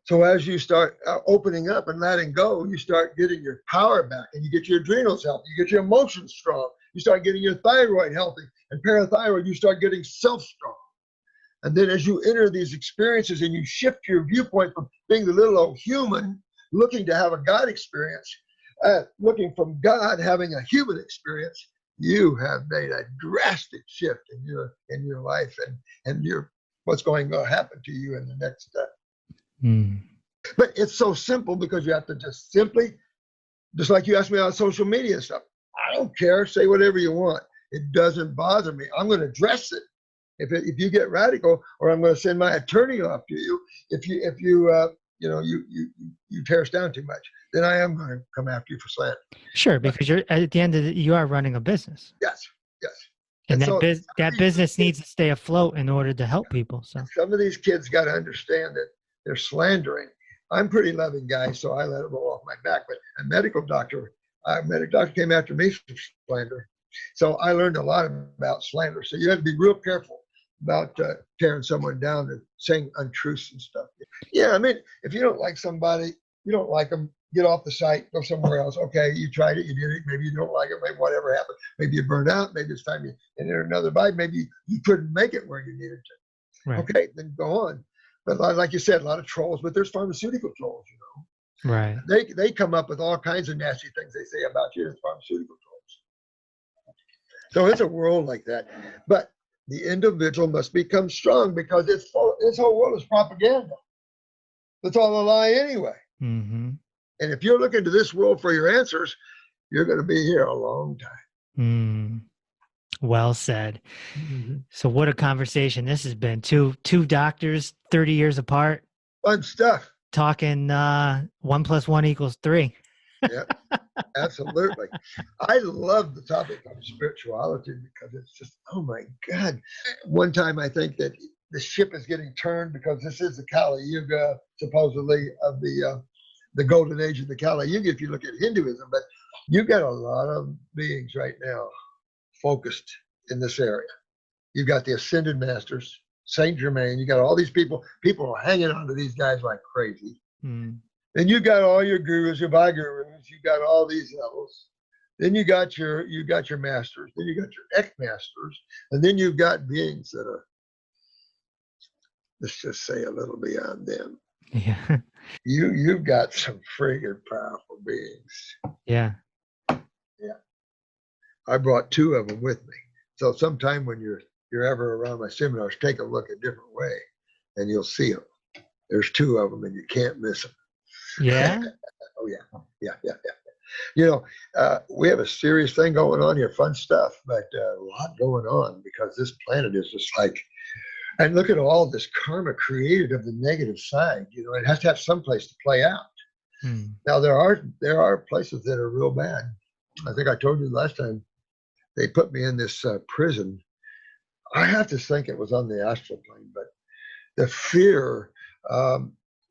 So as you start opening up and letting go, you start getting your power back, and you get your adrenals healthy, you get your emotions strong, you start getting your thyroid healthy, and parathyroid, you start getting self-strong. And then as you enter these experiences and you shift your viewpoint from being the little old human looking to have a God experience, looking from God having a human experience, you have made a drastic shift in your life and what's going to happen to you in the next step. But it's so simple because you have to just like you asked me on social media stuff. I don't care. Say whatever you want. It doesn't bother me. I'm going to address it. If you get radical, or I'm going to send my attorney off to you. If you tear us down too much, then I am going to come after you for slander. Sure, because you're at the end of you are running a business. Yes. And that business needs to stay afloat in order to help people. So some of these kids got to understand that they're slandering. I'm a pretty loving guy, so I let it roll off my back. But a medical doctor came after me for slander. So I learned a lot about slander. So you have to be real careful about tearing someone down and saying untruths and stuff. Yeah, I mean, if you don't like somebody, you don't like them, get off the site, go somewhere else. Okay, you tried it, you did it. Maybe you don't like it. Maybe whatever happened. Maybe you burned out. Maybe it's time you enter another bite. Maybe you couldn't make it where you needed to. Right. Okay, then go on. But like you said, a lot of trolls, but there's pharmaceutical trolls, Right. They come up with all kinds of nasty things they say about you as pharmaceutical trolls. So it's a world like that. But the individual must become strong because this whole world is propaganda. It's all a lie anyway. And if you're looking to this world for your answers, you're going to be here a long time. Well said. So what a conversation this has been. Two doctors, 30 years apart. Fun stuff. Talking 1 + 1 = 3. Yeah, absolutely. I love the topic of spirituality because it's just, oh my God. One time I think that the ship is getting turned because this is the Kali Yuga, supposedly, of the the golden age of the Kali Yuga if you look at Hinduism, but you've got a lot of beings right now focused in this area. You've got the Ascended Masters, Saint Germain. You got all these people are hanging on to these guys like crazy. And you got all your gurus, your Vigurus, you got all these levels. Then you got your masters, then you got your ex-masters, and then you've got beings that are, let's just say, a little beyond them. Yeah. You've got some friggin' powerful beings. Yeah. Yeah. I brought 2 of them with me. So sometime when you're ever around my seminars, take a look a different way, and you'll see them. There's 2 of them, and you can't miss them. Yeah. Oh yeah. You know, we have a serious thing going on here, fun stuff, but a lot going on because this planet is just like, and look at all this karma created of the negative side. You know, it has to have some place to play out. Now there are places that are real bad. I think I told you last time they put me in this prison. I have to think it was on the astral plane, but the fear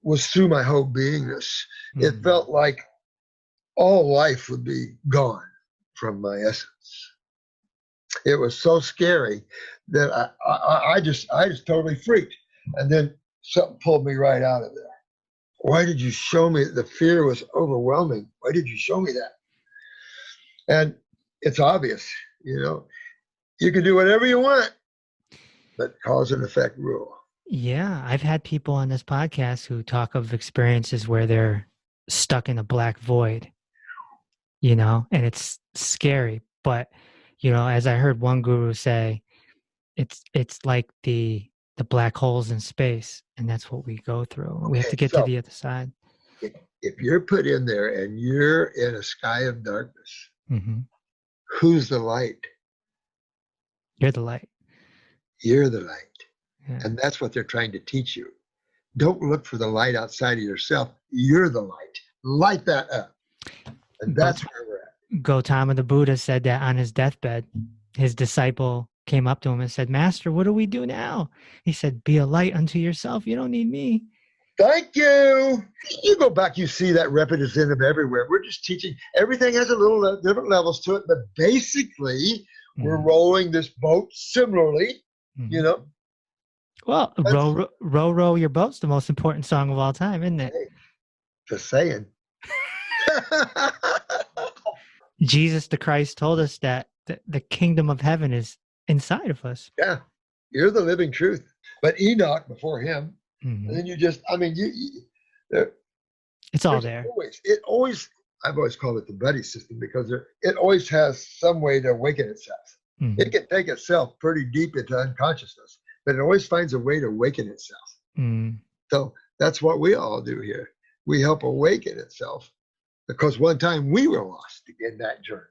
was through my whole beingness. It felt like all life would be gone from my essence. It was so scary that I just totally freaked. And then something pulled me right out of there. Why did you show me? The fear was overwhelming. Why did you show me that? And it's obvious, you know, you can do whatever you want, but cause and effect rule. Yeah. I've had people on this podcast who talk of experiences where they're stuck in a black void, you know, and it's scary. But, you know, as I heard one guru say, it's like the black holes in space, and that's what we go through. We have to get to the other side. If you're put in there and you're in a sky of darkness, who's the light? You're the light. You're the light. Yeah. And that's what they're trying to teach you. Don't look for the light outside of yourself. You're the light. Light that up. And that's where we're at. Gautama the Buddha said that on his deathbed. His disciple came up to him and said, "Master, what do we do now?" He said, "Be a light unto yourself. You don't need me." Thank you. You go back, you see that representative everywhere. We're just teaching. Everything has a little different levels to it, but basically we're rolling this boat similarly, you know. Well, row, row your boat's the most important song of all time, isn't it? Hey, just saying. Jesus the Christ told us that the kingdom of heaven is inside of us. Yeah, you're the living truth. But Enoch before him, and then you just, I mean, it's all there. I've always called it the buddy system because it always has some way to awaken itself. It can take itself pretty deep into unconsciousness, but it always finds a way to awaken itself. So that's what we all do here. We help awaken itself because one time we were lost in that journey.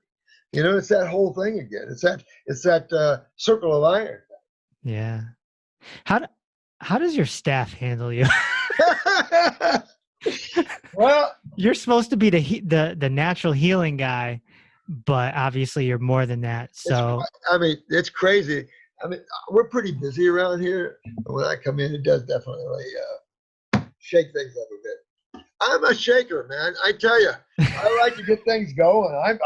You know, it's that whole thing again. It's that circle of iron. Yeah. How does your staff handle you? Well, you're supposed to be the natural healing guy, but obviously you're more than that. So I mean, it's crazy. I mean, we're pretty busy around here. When I come in, it does definitely shake things up a bit. I'm a shaker, man. I tell you, I like to get things going.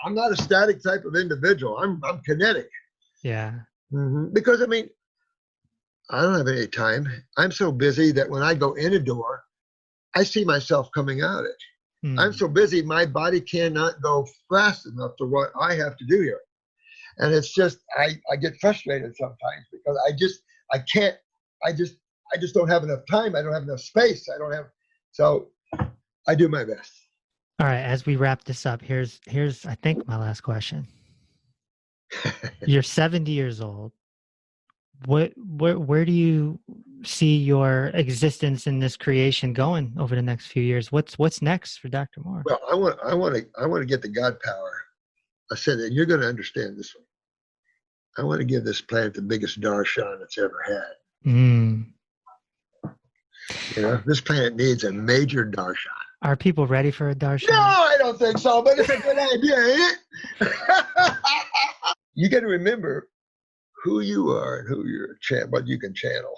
I'm not a static type of individual. I'm kinetic. Yeah. Because I mean, I don't have any time. I'm so busy that when I go in a door, I see myself coming out it. I'm so busy, my body cannot go fast enough to what I have to do here. And it's just, I get frustrated sometimes because I just don't have enough time. I don't have enough space. So I do my best. All right. As we wrap this up, here's I think my last question. You're 70 years old. Where do you see your existence in this creation going over the next few years? What's next for Dr. Moore? Well, I want to get the God power. I said, and you're going to understand this one. I want to give this planet the biggest darshan it's ever had. You know, this planet needs a major darshan. Are people ready for a darshan? No, I don't think so, but it's a good idea, ain't it? You got to remember who you are and who you're what you can channel.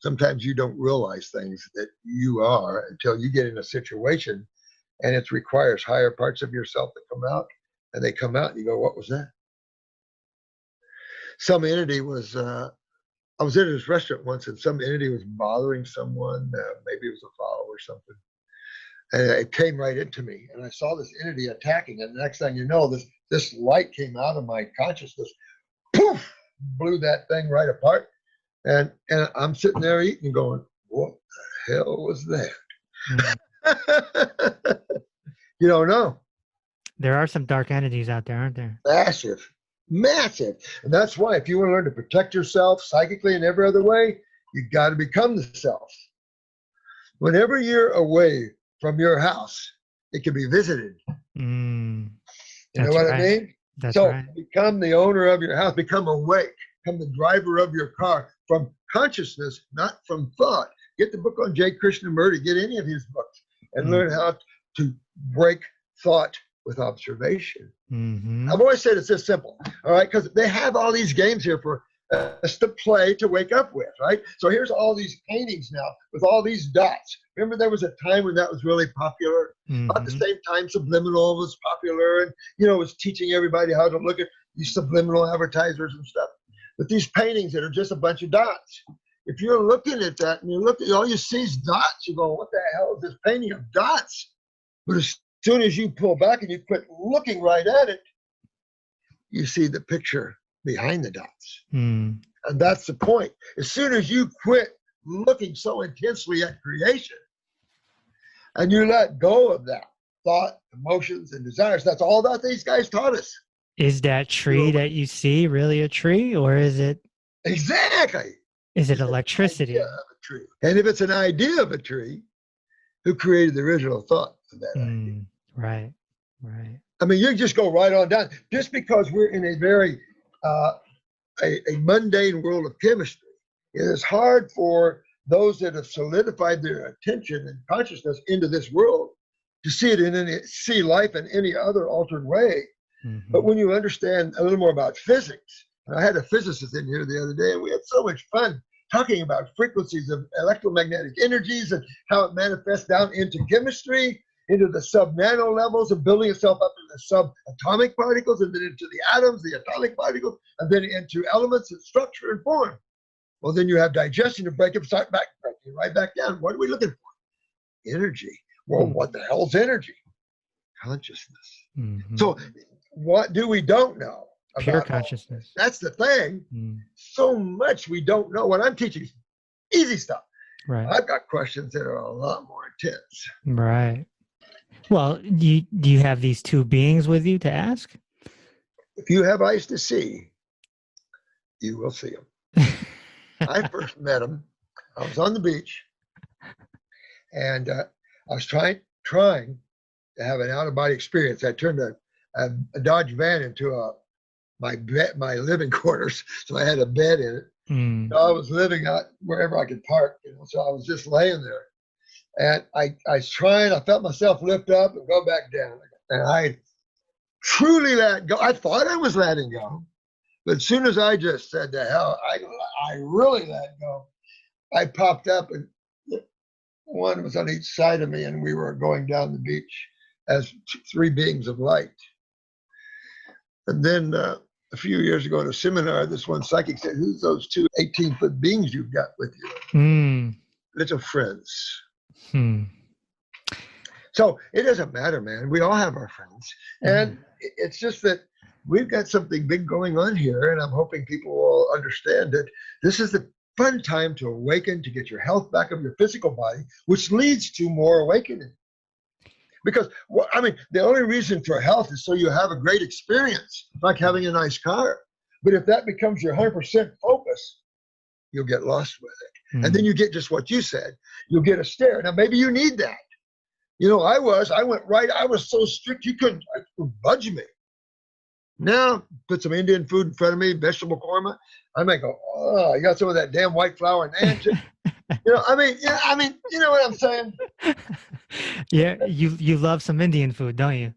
Sometimes you don't realize things that you are until you get in a situation and it requires higher parts of yourself to come out, and they come out and you go, what was that? Some entity was, I was in this restaurant once and some entity was bothering someone, maybe it was a follower or something. And it came right into me, and I saw this entity attacking. And the next thing you know, this light came out of my consciousness, poof, blew that thing right apart. And I'm sitting there eating, going, "What the hell was that?" Mm. You don't know. There are some dark entities out there, aren't there? Massive, massive. And that's why, if you want to learn to protect yourself psychically in every other way, you got to become the self. Whenever you're away from your house, it can be visited. You know what I mean? That's so right. Become the owner of your house, become awake, become the driver of your car from consciousness, not from thought. Get the book on J. Krishnamurti, get any of his books, and learn how to break thought with observation. I've always said it's this simple, all right? Because they have all these games here for us to play, to wake up with, right? So here's all these paintings now with all these dots. Remember, there was a time when that was really popular. About the same time, subliminal was popular, and it was teaching everybody how to look at these subliminal advertisers and stuff. But these paintings that are just a bunch of dots. If you're looking at that and you look at all you see is dots, you go, "What the hell is this painting of dots?" But as soon as you pull back and you quit looking right at it, you see the picture behind the dots. And that's the point. As soon as you quit looking so intensely at creation and you let go of that thought, emotions, and desires, that's all that these guys taught us. Is that tree that you see really a tree, or is it? Exactly. Is it electricity? Of a tree. And if it's an idea of a tree, who created the original thought of that idea? Right, right. I mean, you just go right on down. Just because we're in a very a mundane world of chemistry, it is hard for those that have solidified their attention and consciousness into this world to see life in any other altered way. But when you understand a little more about physics, and I had a physicist in here the other day, and we had so much fun talking about frequencies of electromagnetic energies and how it manifests down into chemistry, into the sub-nano levels, and building itself up into the subatomic particles, and then into the atoms, the atomic particles, and then into elements and structure and form. Well, then you have digestion to break it, start breaking right back down. What are we looking for? Energy. Well, what the hell's energy? Consciousness. So what do we don't know? Pure consciousness. That's the thing. So much we don't know. What I'm teaching is easy stuff. Right. I've got questions that are a lot more intense. Right. Well, do you have these two beings with you to ask? If you have eyes to see, you will see them. I first met them. I was on the beach, and I was trying to have an out-of-body experience. I turned a Dodge van into my living quarters, so I had a bed in it. So I was living out wherever I could park, so I was just laying there. And I was trying, I felt myself lift up and go back down. And I truly let go. I thought I was letting go. But as soon as I just said to hell, I really let go. I popped up, and one was on each side of me, and we were going down the beach as three beings of light. And then a few years ago at a seminar, this one psychic said, "Who's those two 18-foot beings you've got with you?" Little friends. So it doesn't matter, man. We all have our friends. And it's just that we've got something big going on here, and I'm hoping people will understand that this is the fun time to awaken, to get your health back of your physical body, which leads to more awakening. Because, the only reason for health is so you have a great experience, like having a nice car. But if that becomes your 100% focus, you'll get lost with it. And then you get just what you said. You'll get a stare. Now, maybe you need that. I was so strict, you couldn't budge me. Now, put some Indian food in front of me, vegetable korma. I might go, "Oh, you got some of that damn white flour and ant." You know what I'm saying? Yeah, you love some Indian food, don't you?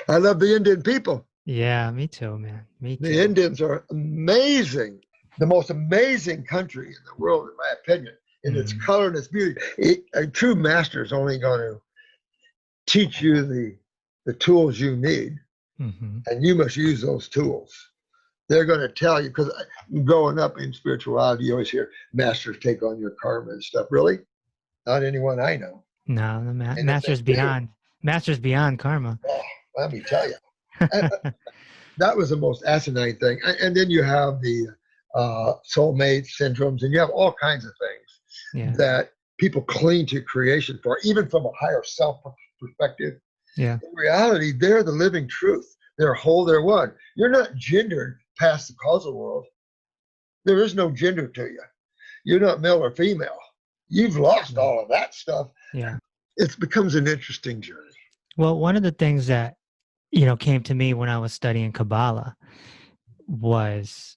I love the Indian people. Yeah, me too, man. Me too. The Indians are amazing. the most amazing country in the world, in my opinion, in its color and its beauty. A true master is only going to teach you the tools you need, and you must use those tools. They're going to tell you, because growing up in spirituality, you always hear masters take on your karma and stuff. Really? Not anyone I know. No, the master's beyond karma. Oh, let me tell you. That was the most asinine thing. And then you have the soulmate syndromes, and you have all kinds of things that people cling to creation for, even from a higher self perspective. Yeah. In reality, they're the living truth. They're whole, they're one. You're not gendered past the causal world. There is no gender to you. You're not male or female. You've lost all of that stuff. Yeah. It becomes an interesting journey. Well, one of the things that, came to me when I was studying Kabbalah was,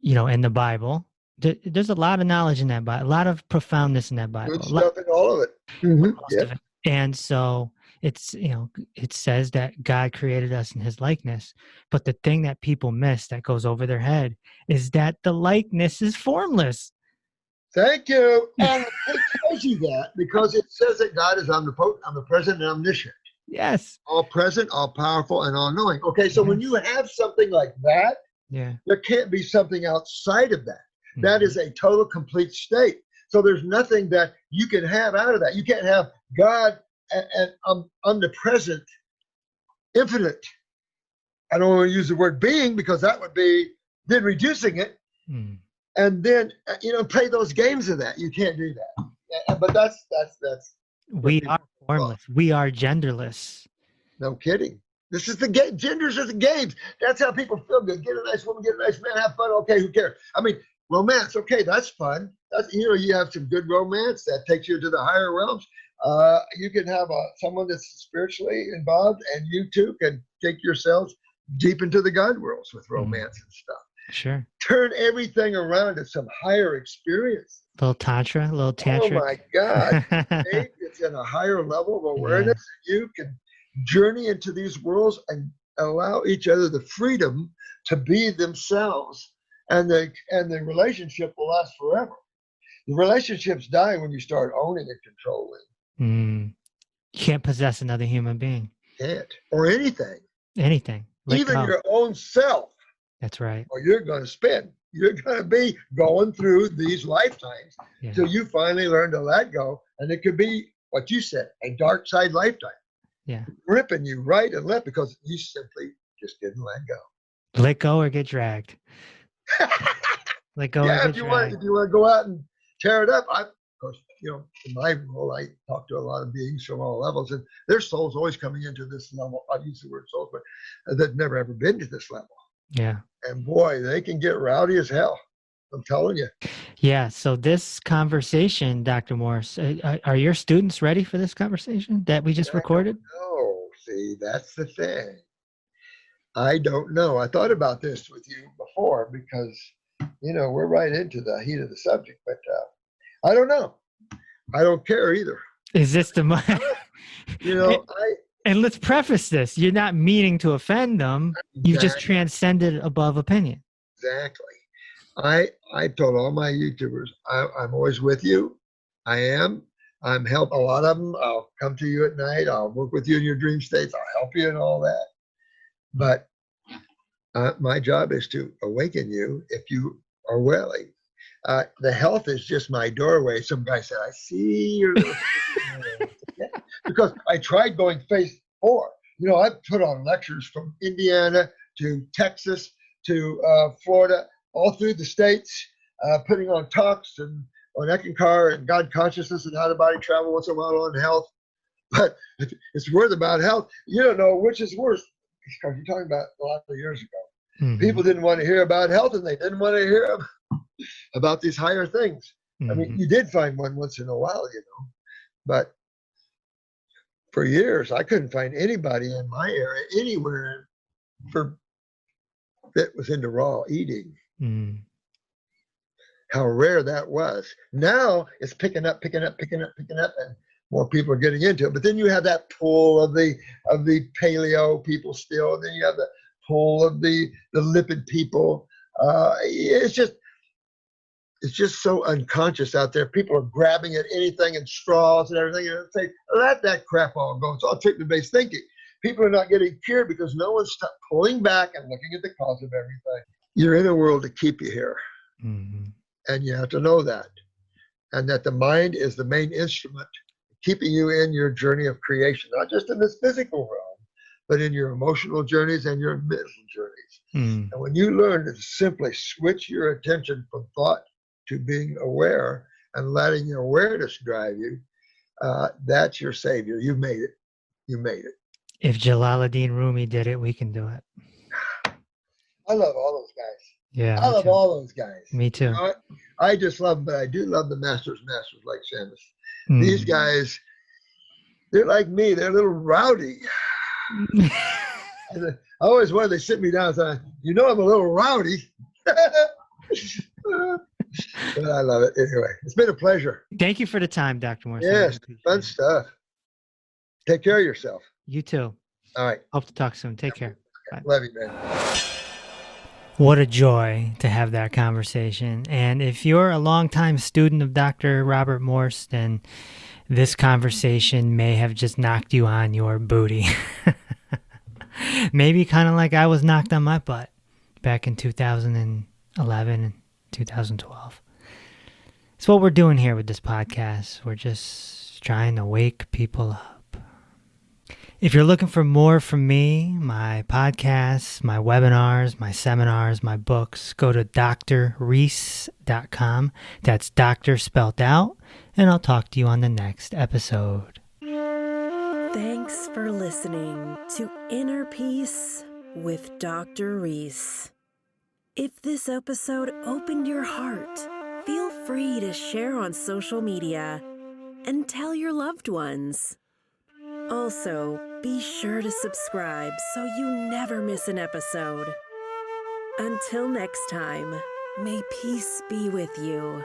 in the Bible, there's a lot of knowledge in that Bible, a lot of profoundness in that Bible. Good stuff in all of it. Most of it. And so it's, it says that God created us in his likeness. But the thing that people miss that goes over their head is that the likeness is formless. Thank you. And it tells you that because it says that God is omnipresent and omniscient. Yes. All present, all powerful, and all knowing. Okay, so when you have something like that, there can't be something outside of that. That is a total, complete state. So there's nothing that you can have out of that. You can't have God and omnipresent, infinite. I don't want to use the word being because that would be then reducing it. And then, play those games of that. You can't do that. But that's. We are formless. We are genderless. No kidding. This is the game. Genders are the games. That's how people feel good. Get a nice woman, get a nice man, have fun. Okay, who cares? I mean, romance. Okay, that's fun. That's, you have some good romance that takes you to the higher realms. You can have someone that's spiritually involved, and you too can take yourselves deep into the God worlds with romance and stuff. Sure. Turn everything around to some higher experience. A little tantra, a little tantric. Oh my God. It's in a higher level of awareness. You can journey into these worlds and allow each other the freedom to be themselves. And the relationship will last forever. The relationships die when you start owning and controlling. You can't possess another human being. Can't. Or anything. Anything. Even your own self. That's right. Or you're going to spin. You're going to be going through these lifetimes till you finally learn to let go. And it could be what you said, a dark side lifetime. Yeah. Ripping you right and left because you simply just didn't let go. Let go or get dragged. Let go or get dragged. If you want to go out and tear it up, of course, in my role, I talk to a lot of beings from all levels, and their souls always coming into this level. I use the word souls, but they've never ever been to this level. Yeah. And boy, they can get rowdy as hell. I'm telling you. Yeah. So this conversation, Dr. Morse, are your students ready for this conversation that we just recorded? No. See, that's the thing. I don't know. I thought about this with you before because, we're right into the heat of the subject, but I don't know. I don't care either. Is this the And let's preface this. You're not meaning to offend them. Exactly. You've just transcended above opinion. Exactly. I told all my YouTubers, I'm always with you. I am. I'm help a lot of them. I'll come to you at night. I'll work with you in your dream states. I'll help you and all that. But my job is to awaken you if you are willing. The health is just my doorway. Some guy said, I see your little because I tried going phase 4. I've put on lectures from Indiana to Texas to Florida, all through the states, putting on talks and on Ekankar and God consciousness and how the body travel once in a while on health. But it's worth about health. You don't know which is worse. Because you're talking about a lot of years ago. People didn't want to hear about health, and they didn't want to hear about these higher things. I mean, you did find one once in a while, but for years, I couldn't find anybody in my area, anywhere, that was into raw eating. How rare that was. Now it's picking up, and more people are getting into it. But then you have that pull of the paleo people still, and then you have the pull of the lipid people. It's just so unconscious out there. People are grabbing at anything and straws and everything. And say, let that crap all go. It's all treatment-based thinking. People are not getting cured because no one's pulling back and looking at the cause of everything. You're in a world to keep you here. Mm-hmm. And you have to know that. And that the mind is the main instrument keeping you in your journey of creation, not just in this physical realm, but in your emotional journeys and your mental journeys. Mm. And when you learn to simply switch your attention from thought to being aware and letting your awareness drive you, that's your savior. You made it. You made it. If Jalaluddin Rumi did it, we can do it. I love all those guys. Yeah, I love all those guys. Me too. You know, I just love them, but I do love the masters like Shamus. Mm. These guys, they're like me. They're a little rowdy. I always wanted to sit me down and say, you know, I'm a little rowdy. But I love it. Anyway, it's been a pleasure. Thank you for the time, Dr. Morse. Yes, fun stuff. Take care of yourself. You too. All right. Hope to talk soon. Take care. Bye. Love you, man. What a joy to have that conversation. And if you're a longtime student of Dr. Robert Morse, then this conversation may have just knocked you on your booty. Maybe kind of like I was knocked on my butt back in 2011 and 2012. It's what we're doing here with this podcast. We're just trying to wake people up. If you're looking for more from me, my podcasts, my webinars, my seminars, my books, go to drreese.com. That's doctor spelled out, and I'll talk to you on the next episode. Thanks for listening to Inner Peace with Dr. Reese. If this episode opened your heart, feel free to share on social media and tell your loved ones. Also, be sure to subscribe so you never miss an episode. Until next time, may peace be with you.